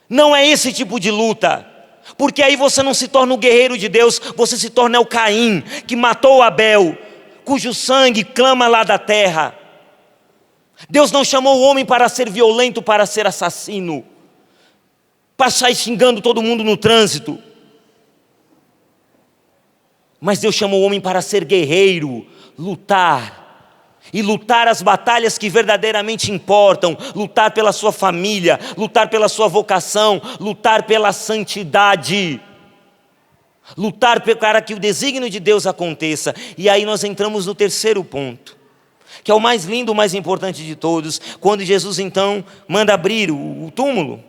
Não é esse tipo de luta. Porque aí você não se torna o guerreiro de Deus, você se torna o Caim, que matou Abel, cujo sangue clama lá da terra. Deus não chamou o homem para ser violento, para ser assassino, para sair xingando todo mundo no trânsito. Mas Deus chamou o homem para ser guerreiro, lutar. E lutar as batalhas que verdadeiramente importam. Lutar pela sua família, lutar pela sua vocação, lutar pela santidade. Lutar para que o desígnio de Deus aconteça. E aí nós entramos no terceiro ponto, que é o mais lindo, o mais importante de todos, quando Jesus então manda abrir o túmulo.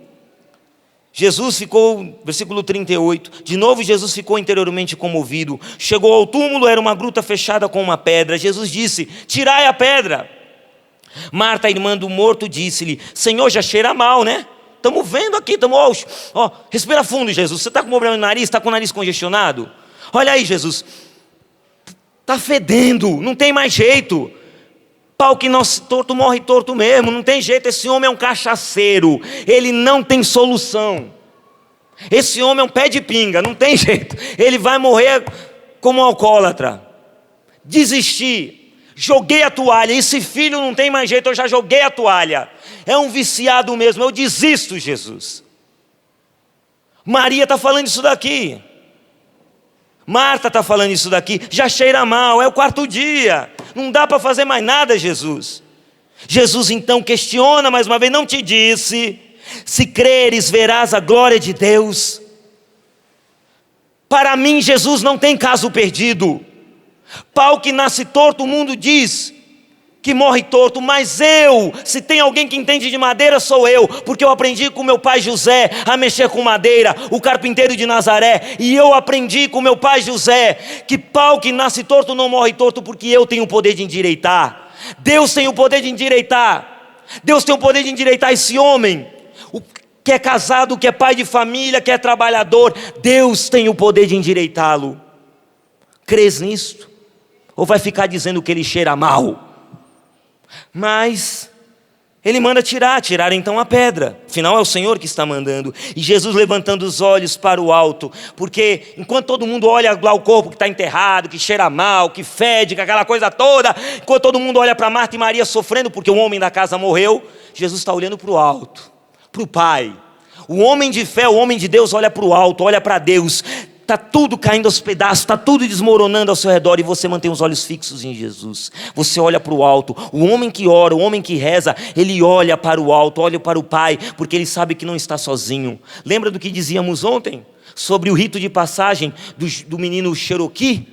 Jesus ficou, versículo 38, de novo Jesus ficou interiormente comovido, chegou ao túmulo, era uma gruta fechada com uma pedra. Jesus disse: tirai a pedra. Marta, a irmã do morto, disse-lhe: Senhor, já cheira mal, né? Estamos vendo aqui, respira fundo, Jesus, você está com problema no nariz, está com o nariz congestionado? Olha aí, Jesus, está fedendo, não tem mais jeito. Pau que nasce torto morre torto mesmo, não tem jeito, esse homem é um cachaceiro, ele não tem solução. Esse homem é um pé de pinga, não tem jeito, ele vai morrer como um alcoólatra. Desisti, joguei a toalha, esse filho não tem mais jeito, eu já joguei a toalha. É um viciado mesmo, eu desisto, Jesus. Maria está falando isso daqui. Marta está falando isso daqui, já cheira mal, é o quarto dia, não dá para fazer mais nada, Jesus. Jesus então questiona mais uma vez: não te disse, se creres verás a glória de Deus? Para mim Jesus não tem caso perdido. Pau que nasce torto, o mundo diz que morre torto, mas se tem alguém que entende de madeira, sou eu, porque eu aprendi com meu pai José a mexer com madeira, o carpinteiro de Nazaré, e eu aprendi com meu pai José que pau que nasce torto não morre torto, porque eu tenho o poder de endireitar. Deus tem o poder de endireitar. Deus tem o poder de endireitar esse homem, que é casado, que é pai de família, que é trabalhador. Deus tem o poder de endireitá-lo. Crês nisto? Ou vai ficar dizendo que ele cheira mal? Mas ele manda tirar então a pedra. Afinal é o Senhor que está mandando. E Jesus levantando os olhos para o alto, porque enquanto todo mundo olha lá o corpo que está enterrado, que cheira mal, que fede, aquela coisa toda, enquanto todo mundo olha para Marta e Maria sofrendo porque o homem da casa morreu, Jesus está olhando para o alto, para o Pai. O homem de fé, o homem de Deus olha para o alto, olha para Deus. Está tudo caindo aos pedaços, está tudo desmoronando ao seu redor, e você mantém os olhos fixos em Jesus. Você olha para o alto. O homem que ora, o homem que reza, ele olha para o alto, olha para o Pai, porque ele sabe que não está sozinho. Lembra do que dizíamos ontem? Sobre o rito de passagem do menino Cherokee?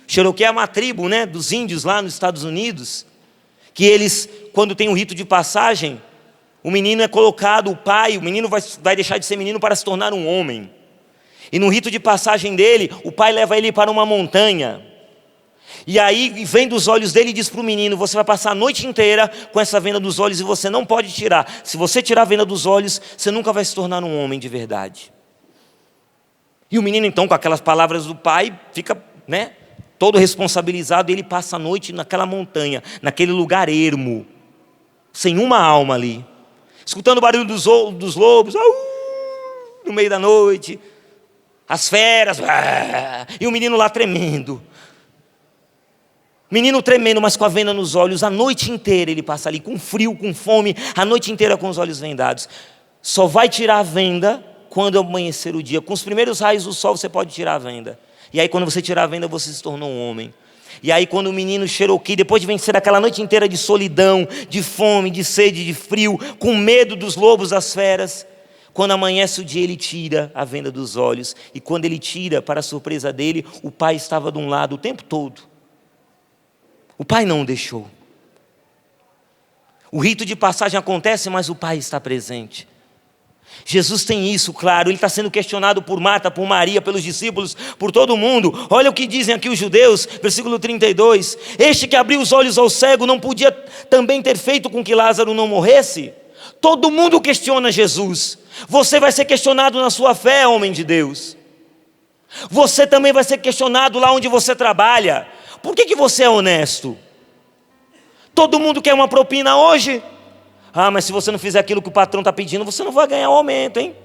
Cherokee é uma tribo, né, dos índios lá nos Estados Unidos, que eles, quando tem um rito de passagem, o menino é colocado, o menino vai deixar de ser menino para se tornar um homem. E no rito de passagem dele, o pai leva ele para uma montanha. E aí vem dos olhos dele e diz para o menino: você vai passar a noite inteira com essa venda dos olhos e você não pode tirar. Se você tirar a venda dos olhos, você nunca vai se tornar um homem de verdade. E o menino então, com aquelas palavras do pai, fica, todo responsabilizado. E ele passa a noite naquela montanha, naquele lugar ermo, sem uma alma ali, escutando o barulho dos lobos. no meio da noite, as feras, e o menino lá tremendo. Menino tremendo, mas com a venda nos olhos, a noite inteira ele passa ali com frio, com fome, a noite inteira com os olhos vendados. Só vai tirar a venda quando amanhecer o dia. Com os primeiros raios do sol você pode tirar a venda. E aí quando você tirar a venda você se tornou um homem. E aí quando o menino Cherokee, depois de vencer aquela noite inteira de solidão, de fome, de sede, de frio, com medo dos lobos, das feras, quando amanhece o dia ele tira a venda dos olhos. E quando ele tira, para a surpresa dele, o pai estava de um lado o tempo todo. O pai não o deixou. O rito de passagem acontece, mas o pai está presente. Jesus tem isso, claro. Ele está sendo questionado por Marta, por Maria, pelos discípulos, por todo mundo. Olha o que dizem aqui os judeus, versículo 32. Este que abriu os olhos ao cego não podia também ter feito com que Lázaro não morresse? Todo mundo questiona Jesus. Você vai ser questionado na sua fé, homem de Deus. Você também vai ser questionado lá onde você trabalha. Por que você é honesto? Todo mundo quer uma propina hoje. Ah, mas se você não fizer aquilo que o patrão está pedindo, você não vai ganhar o aumento, hein?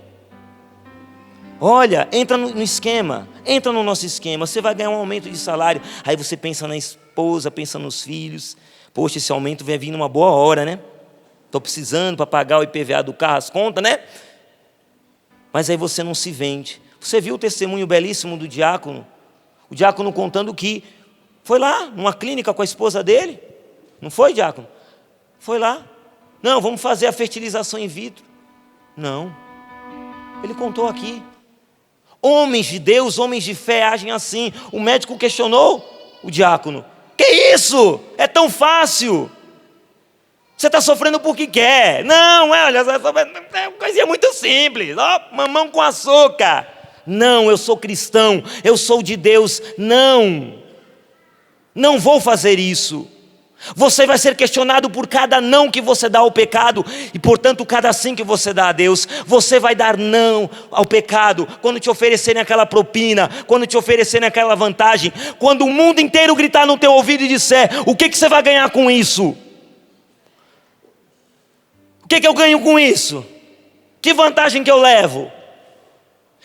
Olha, entra no esquema, entra no nosso esquema, você vai ganhar um aumento de salário. Aí você pensa na esposa, pensa nos filhos. Poxa, esse aumento vai vir numa boa hora, né? Estou precisando para pagar o IPVA do carro, as contas, né? Mas aí você não se vende. Você viu o testemunho belíssimo do diácono? O diácono contando que foi lá, numa clínica com a esposa dele. Não foi, diácono? Foi lá. Não, vamos fazer a fertilização in vitro. Não. Ele contou aqui. Homens de Deus, homens de fé agem assim. O médico questionou o diácono. Que isso? É tão fácil. Você está sofrendo porque quer. Não, olha, é uma coisinha muito simples. Ó, mamão com açúcar. Não, eu sou cristão, eu sou de Deus. Não vou fazer isso. Você vai ser questionado por cada não que você dá ao pecado e, portanto, cada sim que você dá a Deus. Você vai dar não ao pecado quando te oferecerem aquela propina, quando te oferecerem aquela vantagem, quando o mundo inteiro gritar no teu ouvido e disser: o que você vai ganhar com isso? O que eu ganho com isso? Que vantagem que eu levo?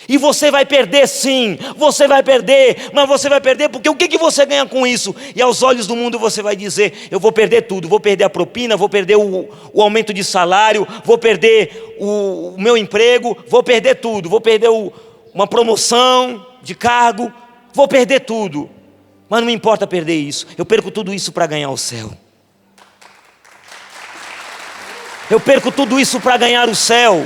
E você vai perder sim, você vai perder, mas você vai perder porque o que você ganha com isso? E aos olhos do mundo você vai dizer: eu vou perder tudo, vou perder a propina, vou perder o aumento de salário, vou perder o meu emprego, vou perder tudo, vou perder uma promoção de cargo, vou perder tudo. Mas não me importa perder isso, eu perco tudo isso para ganhar o céu. Eu perco tudo isso para ganhar o céu.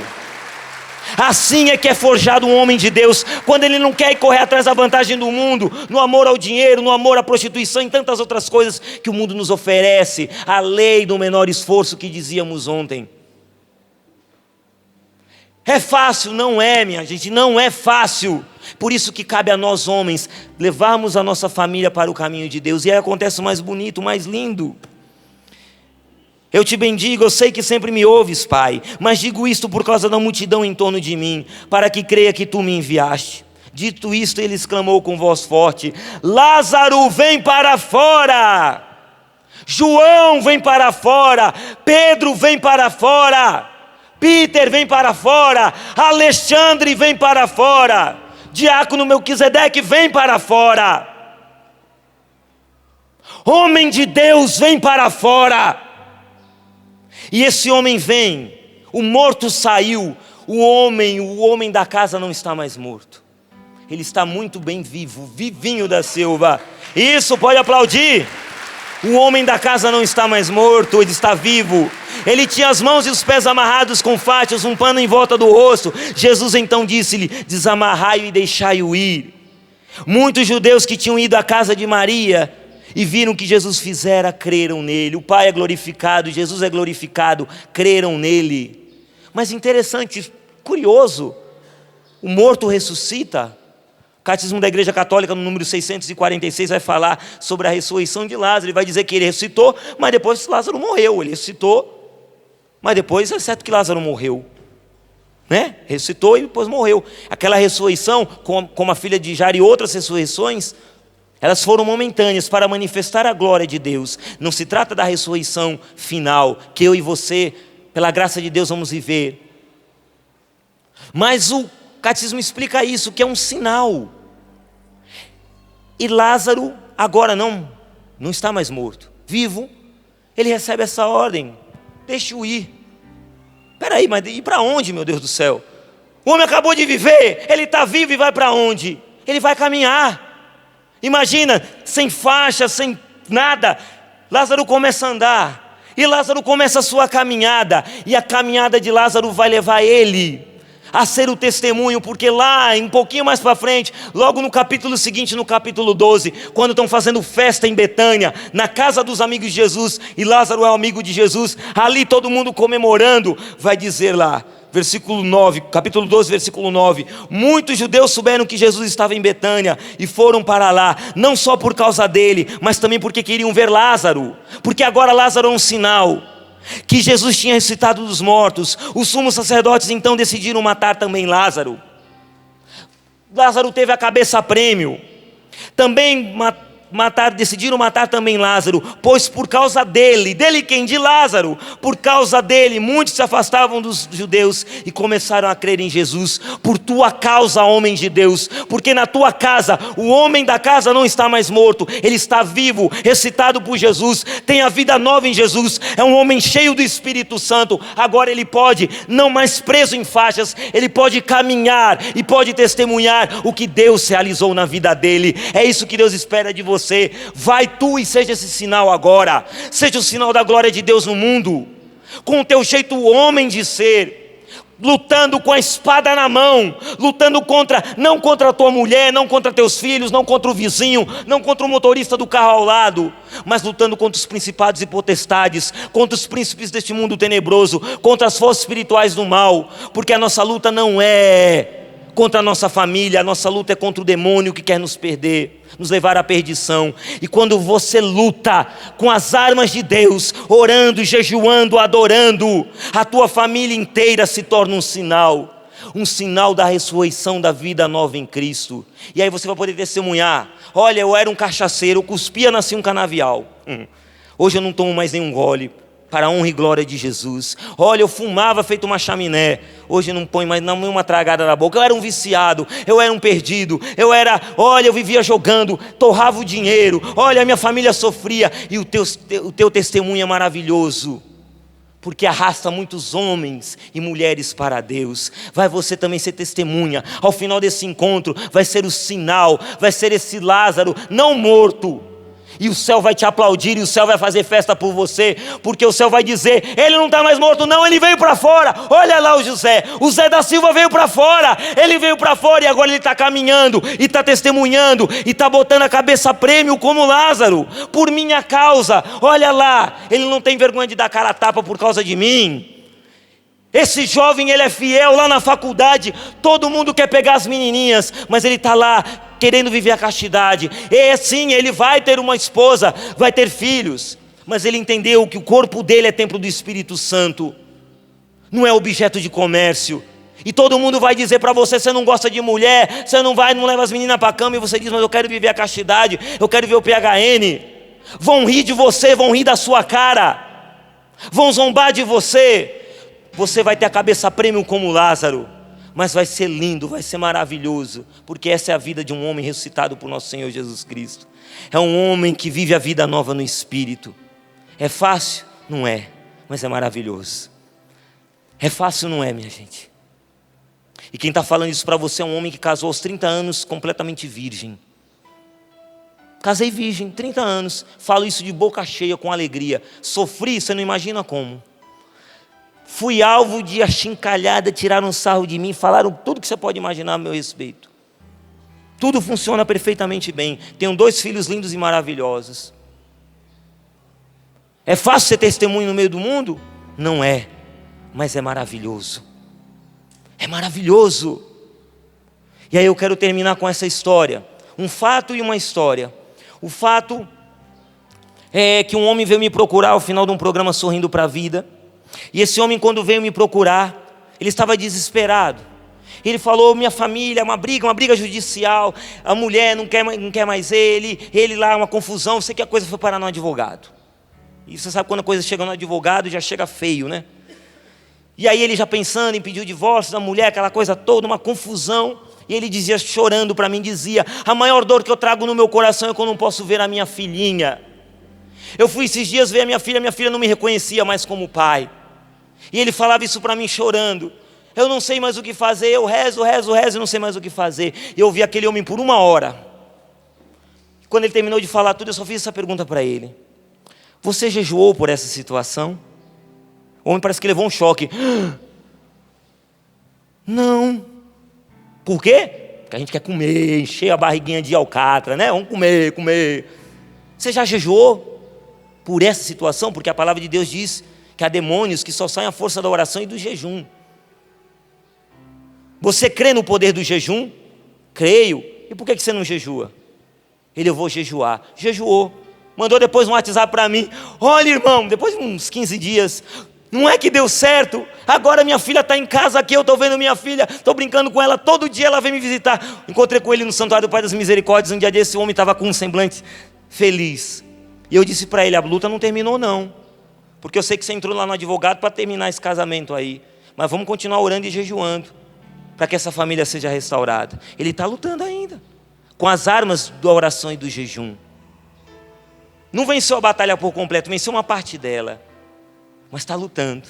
Assim é que é forjado um homem de Deus, quando ele não quer correr atrás da vantagem do mundo, no amor ao dinheiro, no amor à prostituição e tantas outras coisas que o mundo nos oferece, a lei do menor esforço que dizíamos ontem. É fácil? Não é, minha gente, não é fácil. Por isso que cabe a nós homens levarmos a nossa família para o caminho de Deus. E aí acontece o mais bonito, o mais lindo. Eu te bendigo, eu sei que sempre me ouves, Pai, mas digo isto por causa da multidão em torno de mim, para que creia que Tu me enviaste. Dito isto, ele exclamou com voz forte: Lázaro, vem para fora! João, vem para fora! Pedro, vem para fora! Peter, vem para fora! Alexandre, vem para fora! Diácono Melquisedeque, vem para fora! Homem de Deus, vem para fora! E esse homem vem, o morto saiu, o homem da casa não está mais morto. Ele está muito bem vivo, vivinho da Silva. Isso, pode aplaudir. O homem da casa não está mais morto, ele está vivo. Ele tinha as mãos e os pés amarrados com faixa, um pano em volta do rosto. Jesus então disse-lhe: desamarrai-o e deixai-o ir. Muitos judeus que tinham ido à casa de Maria e viram o que Jesus fizera, creram nele. O Pai é glorificado, Jesus é glorificado, creram nele. Mas interessante, curioso, o morto ressuscita. O Catecismo da Igreja Católica, no número 646, vai falar sobre a ressurreição de Lázaro. Ele vai dizer que ele ressuscitou, mas depois Lázaro morreu. Ele ressuscitou, mas depois é certo que Lázaro morreu, né? Ressuscitou e depois morreu. Aquela ressurreição, como a filha de Jairo e outras ressurreições, elas foram momentâneas para manifestar a glória de Deus. Não se trata da ressurreição final, que eu e você, pela graça de Deus, vamos viver. Mas o catecismo explica isso, que é um sinal. E Lázaro agora não está mais morto, vivo. Ele recebe essa ordem: deixa-o ir. Peraí, mas ir para onde, meu Deus do céu? O homem acabou de viver, ele está vivo e vai para onde? Ele vai caminhar. Imagina, sem faixa, sem nada. Lázaro começa a andar, e Lázaro começa a sua caminhada, e a caminhada de Lázaro vai levar ele a ser o testemunho, porque lá, um pouquinho mais para frente, logo no capítulo seguinte, no capítulo 12, quando estão fazendo festa em Betânia, na casa dos amigos de Jesus, e Lázaro é o amigo de Jesus, ali todo mundo comemorando, vai dizer lá, versículo 9, capítulo 12, versículo 9, muitos judeus souberam que Jesus estava em Betânia, e foram para lá, não só por causa dele, mas também porque queriam ver Lázaro, porque agora Lázaro é um sinal que Jesus tinha ressuscitado dos mortos. Os sumos sacerdotes então decidiram matar também Lázaro. Lázaro teve a cabeça a prêmio. Também decidiram matar também Lázaro, pois por causa dele quem? De Lázaro, por causa dele, muitos se afastavam dos judeus e começaram a crer em Jesus, por tua causa, homem de Deus, porque na tua casa, o homem da casa não está mais morto, ele está vivo, ressuscitado por Jesus, tem a vida nova em Jesus, é um homem cheio do Espírito Santo, agora ele pode, não mais preso em faixas, ele pode caminhar e pode testemunhar o que Deus realizou na vida dele. É isso que Deus espera de você. Vai tu e seja esse sinal agora, seja o sinal da glória de Deus no mundo, com o teu jeito homem de ser, lutando com a espada na mão, lutando não contra a tua mulher, não contra teus filhos, não contra o vizinho, não contra o motorista do carro ao lado, mas lutando contra os principados e potestades, contra os príncipes deste mundo tenebroso, contra as forças espirituais do mal, porque a nossa luta não é contra a nossa família, a nossa luta é contra o demônio que quer nos perder, nos levar à perdição. E quando você luta com as armas de Deus, orando, jejuando, adorando, a tua família inteira se torna um sinal da ressurreição da vida nova em Cristo. E aí você vai poder testemunhar: olha, eu era um cachaceiro, eu cuspia, nasci um canavial, hoje eu não tomo mais nenhum gole, para a honra e glória de Jesus. Olha, eu fumava feito uma chaminé, hoje não ponho mais nenhuma tragada na boca. Eu era um viciado, eu era um perdido, eu vivia jogando, torrava o dinheiro, olha, a minha família sofria. E o teu testemunho é maravilhoso, porque arrasta muitos homens e mulheres para Deus. Vai você também ser testemunha. Ao final desse encontro vai ser o sinal, vai ser esse Lázaro não morto, e o céu vai te aplaudir, e o céu vai fazer festa por você, porque o céu vai dizer: ele não está mais morto não, ele veio para fora. Olha lá o Zé da Silva veio para fora, ele veio para fora, e agora ele está caminhando, e está testemunhando, e está botando a cabeça a prêmio como Lázaro, por minha causa. Olha lá, ele não tem vergonha de dar cara a tapa por causa de mim. Esse jovem, ele é fiel lá na faculdade, todo mundo quer pegar as menininhas, mas ele está lá querendo viver a castidade. E sim, ele vai ter uma esposa, vai ter filhos, mas ele entendeu que o corpo dele é templo do Espírito Santo, não é objeto de comércio. E todo mundo vai dizer para você: você não gosta de mulher, você não leva as meninas para a cama, e você diz: mas eu quero viver a castidade, eu quero ver o PHN. Vão rir de você, vão rir da sua cara, vão zombar de você. Você vai ter a cabeça a prêmio como Lázaro, mas vai ser lindo, vai ser maravilhoso, porque essa é a vida de um homem ressuscitado por nosso Senhor Jesus Cristo. É um homem que vive a vida nova no Espírito. É fácil? Não é, mas é maravilhoso. É fácil? Não é, minha gente. E quem está falando isso para você é um homem que casou aos 30 anos completamente virgem. Casei virgem, 30 anos, falo isso de boca cheia, com alegria. Sofri, você não imagina como. Fui alvo de achincalhada, tiraram sarro de mim, falaram tudo que você pode imaginar a meu respeito. Tudo funciona perfeitamente bem. Tenho 2 filhos lindos e maravilhosos. É fácil ser testemunho no meio do mundo? Não é, mas é maravilhoso. É maravilhoso. E aí eu quero terminar com essa história. Um fato e uma história. O fato é que um homem veio me procurar ao final de um programa Sorrindo para a Vida. E esse homem, quando veio me procurar, ele estava desesperado. Ele falou: minha família, uma briga judicial, a mulher não quer mais ele lá, uma confusão. Sei que a coisa foi parar no advogado. E você sabe, quando a coisa chega no advogado, já chega feio, né? E aí ele já pensando em pedir o divórcio da mulher, aquela coisa toda, uma confusão. E ele dizia, chorando para mim, dizia: a maior dor que eu trago no meu coração é que eu não posso ver a minha filhinha. Eu fui esses dias ver a minha filha não me reconhecia mais como pai. E ele falava isso para mim chorando. Eu não sei mais o que fazer, eu rezo e não sei mais o que fazer. E eu ouvi aquele homem por 1 hora. Quando ele terminou de falar tudo, eu só fiz essa pergunta para ele: você jejuou por essa situação? O homem parece que levou um choque. Não. Por quê? Porque a gente quer comer, encher a barriguinha de alcatra, né? Vamos comer. Você já jejuou por essa situação? Porque a palavra de Deus diz que há demônios que só saem à força da oração e do jejum. Você crê no poder do jejum? Creio. E por que você não jejua? Ele: eu vou jejuar. Jejuou. Mandou depois um WhatsApp para mim: olha, irmão, depois de uns 15 dias, não é que deu certo? Agora minha filha está em casa aqui, eu estou vendo minha filha, estou brincando com ela, todo dia ela vem me visitar. Encontrei com ele no Santuário do Pai das Misericórdias, um dia desse, o homem estava com um semblante feliz. E eu disse para ele: a luta não terminou não, porque eu sei que você entrou lá no advogado para terminar esse casamento aí, mas vamos continuar orando e jejuando, para que essa família seja restaurada. Ele está lutando ainda, com as armas da oração e do jejum. Não venceu a batalha por completo, venceu uma parte dela, mas está lutando.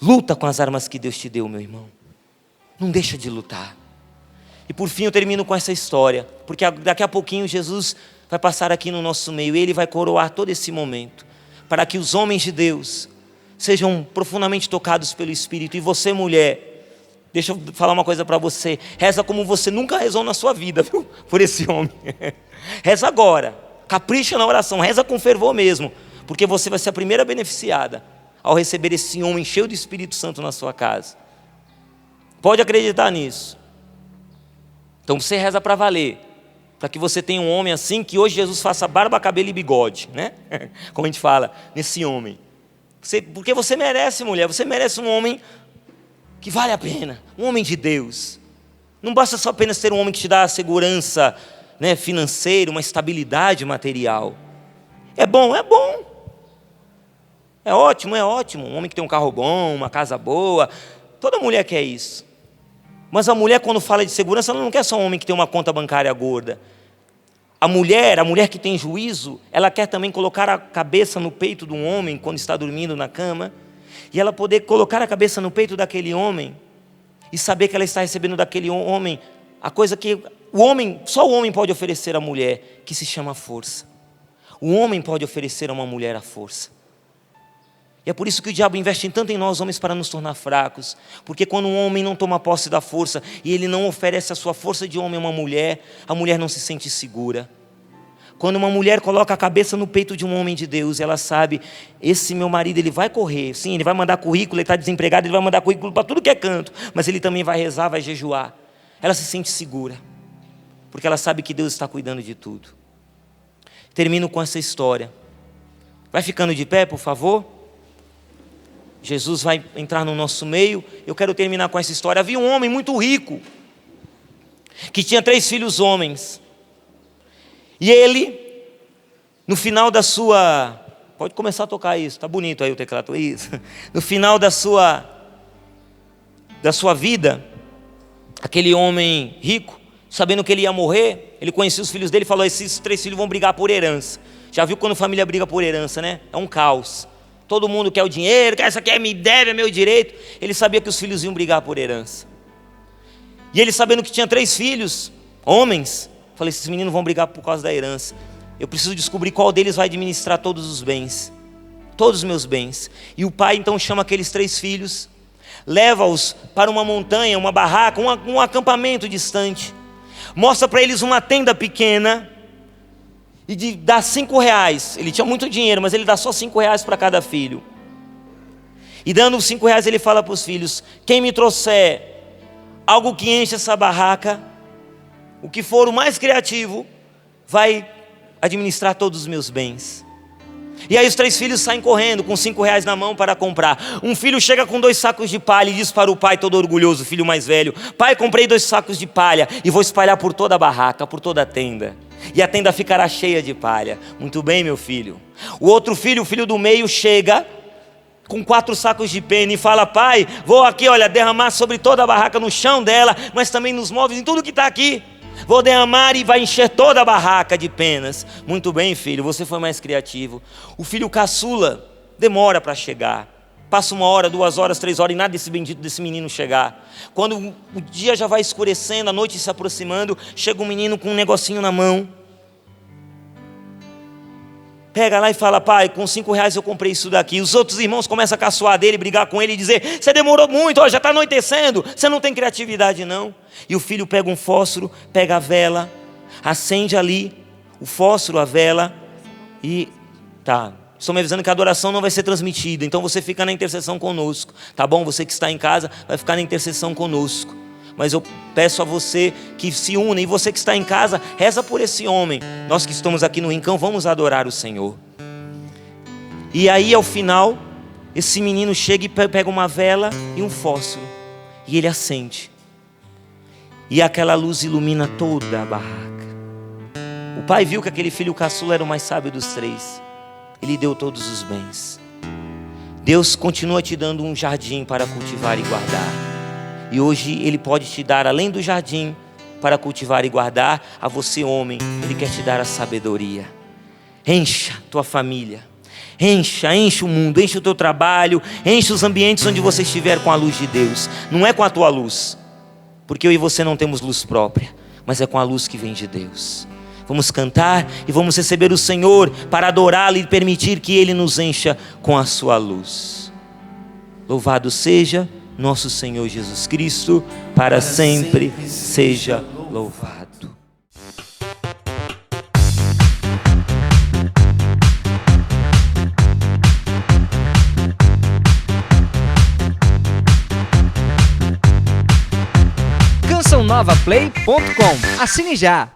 Luta com as armas que Deus te deu, meu irmão. Não deixa de lutar. E por fim eu termino com essa história, porque daqui a pouquinho Jesus vai passar aqui no nosso meio, e Ele vai coroar todo esse momento, para que os homens de Deus sejam profundamente tocados pelo Espírito. E você, mulher, deixa eu falar uma coisa para você: reza como você nunca rezou na sua vida, viu? Por esse homem. Reza agora, capricha na oração, reza com fervor mesmo, porque você vai ser a primeira beneficiada ao receber esse homem cheio do Espírito Santo na sua casa. Pode acreditar nisso. Então você reza para valer, para que você tenha um homem assim, que hoje Jesus faça barba, cabelo e bigode, né? Como a gente fala, nesse homem. Porque você merece, mulher, você merece um homem que vale a pena, um homem de Deus. Não basta só apenas ter um homem que te dá a segurança, né, financeira, uma estabilidade material. É bom, é ótimo, um homem que tem um carro bom, uma casa boa, toda mulher quer isso. Mas a mulher, quando fala de segurança, ela não quer só um homem que tem uma conta bancária gorda. A mulher que tem juízo, ela quer também colocar a cabeça no peito de um homem quando está dormindo na cama, e ela poder colocar a cabeça no peito daquele homem e saber que ela está recebendo daquele homem a coisa que só o homem pode oferecer à mulher, que se chama força. O homem pode oferecer a uma mulher a força. E é por isso que o diabo investe tanto em nós homens, para nos tornar fracos. Porque quando um homem não toma posse da força e ele não oferece a sua força de homem a uma mulher, a mulher não se sente segura. Quando uma mulher coloca a cabeça no peito de um homem de Deus, ela sabe: esse meu marido, ele vai correr, sim, ele vai mandar currículo, ele está desempregado, ele vai mandar currículo para tudo que é canto, mas ele também vai rezar, vai jejuar. Ela se sente segura, porque ela sabe que Deus está cuidando de tudo. Termino com essa história. Vai ficando de pé, por favor? Jesus vai entrar no nosso meio. Eu quero terminar com essa história. Havia um homem muito rico, que tinha 3 filhos homens. E ele, no final da sua... Pode começar a tocar isso, está bonito aí o teclado. Isso. No final da sua vida, aquele homem rico, sabendo que ele ia morrer, ele conhecia os filhos dele e falou: esses 3 filhos vão brigar por herança. Já viu quando família briga por herança, né? É um caos. Todo mundo quer o dinheiro, quer, essa aqui me deve, é meu direito. Ele sabia que os filhos iam brigar por herança. E ele, sabendo que tinha 3 filhos, homens, falei: esses meninos vão brigar por causa da herança. Eu preciso descobrir qual deles vai administrar todos os bens, todos os meus bens. E o pai então chama aqueles 3 filhos, leva-os para uma montanha, uma barraca, um acampamento distante. Mostra para eles uma tenda pequena e dá R$5. Ele tinha muito dinheiro, mas ele dá só R$5 para cada filho. E dando os R$5, ele fala para os filhos: quem me trouxer algo que enche essa barraca, o que for o mais criativo, vai administrar todos os meus bens. E aí os 3 filhos saem correndo com R$5 na mão para comprar. Um filho chega com 2 sacos de palha e diz para o pai, todo orgulhoso, o filho mais velho: pai, comprei 2 sacos de palha e vou espalhar por toda a barraca, por toda a tenda, e a tenda ficará cheia de palha. Muito bem, meu filho. O outro filho, o filho do meio, chega com 4 sacos de pena e fala: pai, vou aqui, olha, derramar sobre toda a barraca, no chão dela, mas também nos móveis, em tudo que está aqui. Vou derramar e vai encher toda a barraca de penas. Muito bem, filho, você foi mais criativo. O filho caçula demora para chegar. Passa 1 hora, 2 horas, 3 horas e nada desse menino chegar. Quando o dia já vai escurecendo, a noite se aproximando, chega um menino com um negocinho na mão. Pega lá e fala: pai, com 5 reais eu comprei isso daqui. Os outros irmãos começam a caçoar dele, brigar com ele e dizer: você demorou muito, ó, já está anoitecendo, você não tem criatividade não. E o filho pega um fósforo, pega a vela, acende ali o fósforo, a vela e tá. Estou me avisando que a adoração não vai ser transmitida, então você fica na intercessão conosco, tá bom? Você que está em casa vai ficar na intercessão conosco. Mas eu peço a você que se una, e você que está em casa, reza por esse homem. Nós que estamos aqui no Rincão, vamos adorar o Senhor. E aí ao final, esse menino chega e pega uma vela e um fósforo, e ele acende. E aquela luz ilumina toda a barraca. O pai viu que aquele filho caçula era o mais sábio dos 3. Ele deu todos os bens. Deus continua te dando um jardim para cultivar e guardar. E hoje Ele pode te dar, além do jardim para cultivar e guardar, a você, homem, Ele quer te dar a sabedoria. Encha tua família, enche o mundo, enche o teu trabalho, enche os ambientes onde você estiver com a luz de Deus. Não é com a tua luz, porque eu e você não temos luz própria, mas é com a luz que vem de Deus. Vamos cantar e vamos receber o Senhor para adorá-lo e permitir que Ele nos encha com a sua luz. Louvado seja nosso Senhor Jesus Cristo, para sempre seja louvado. CançãoNovaPlay.com. Assine já!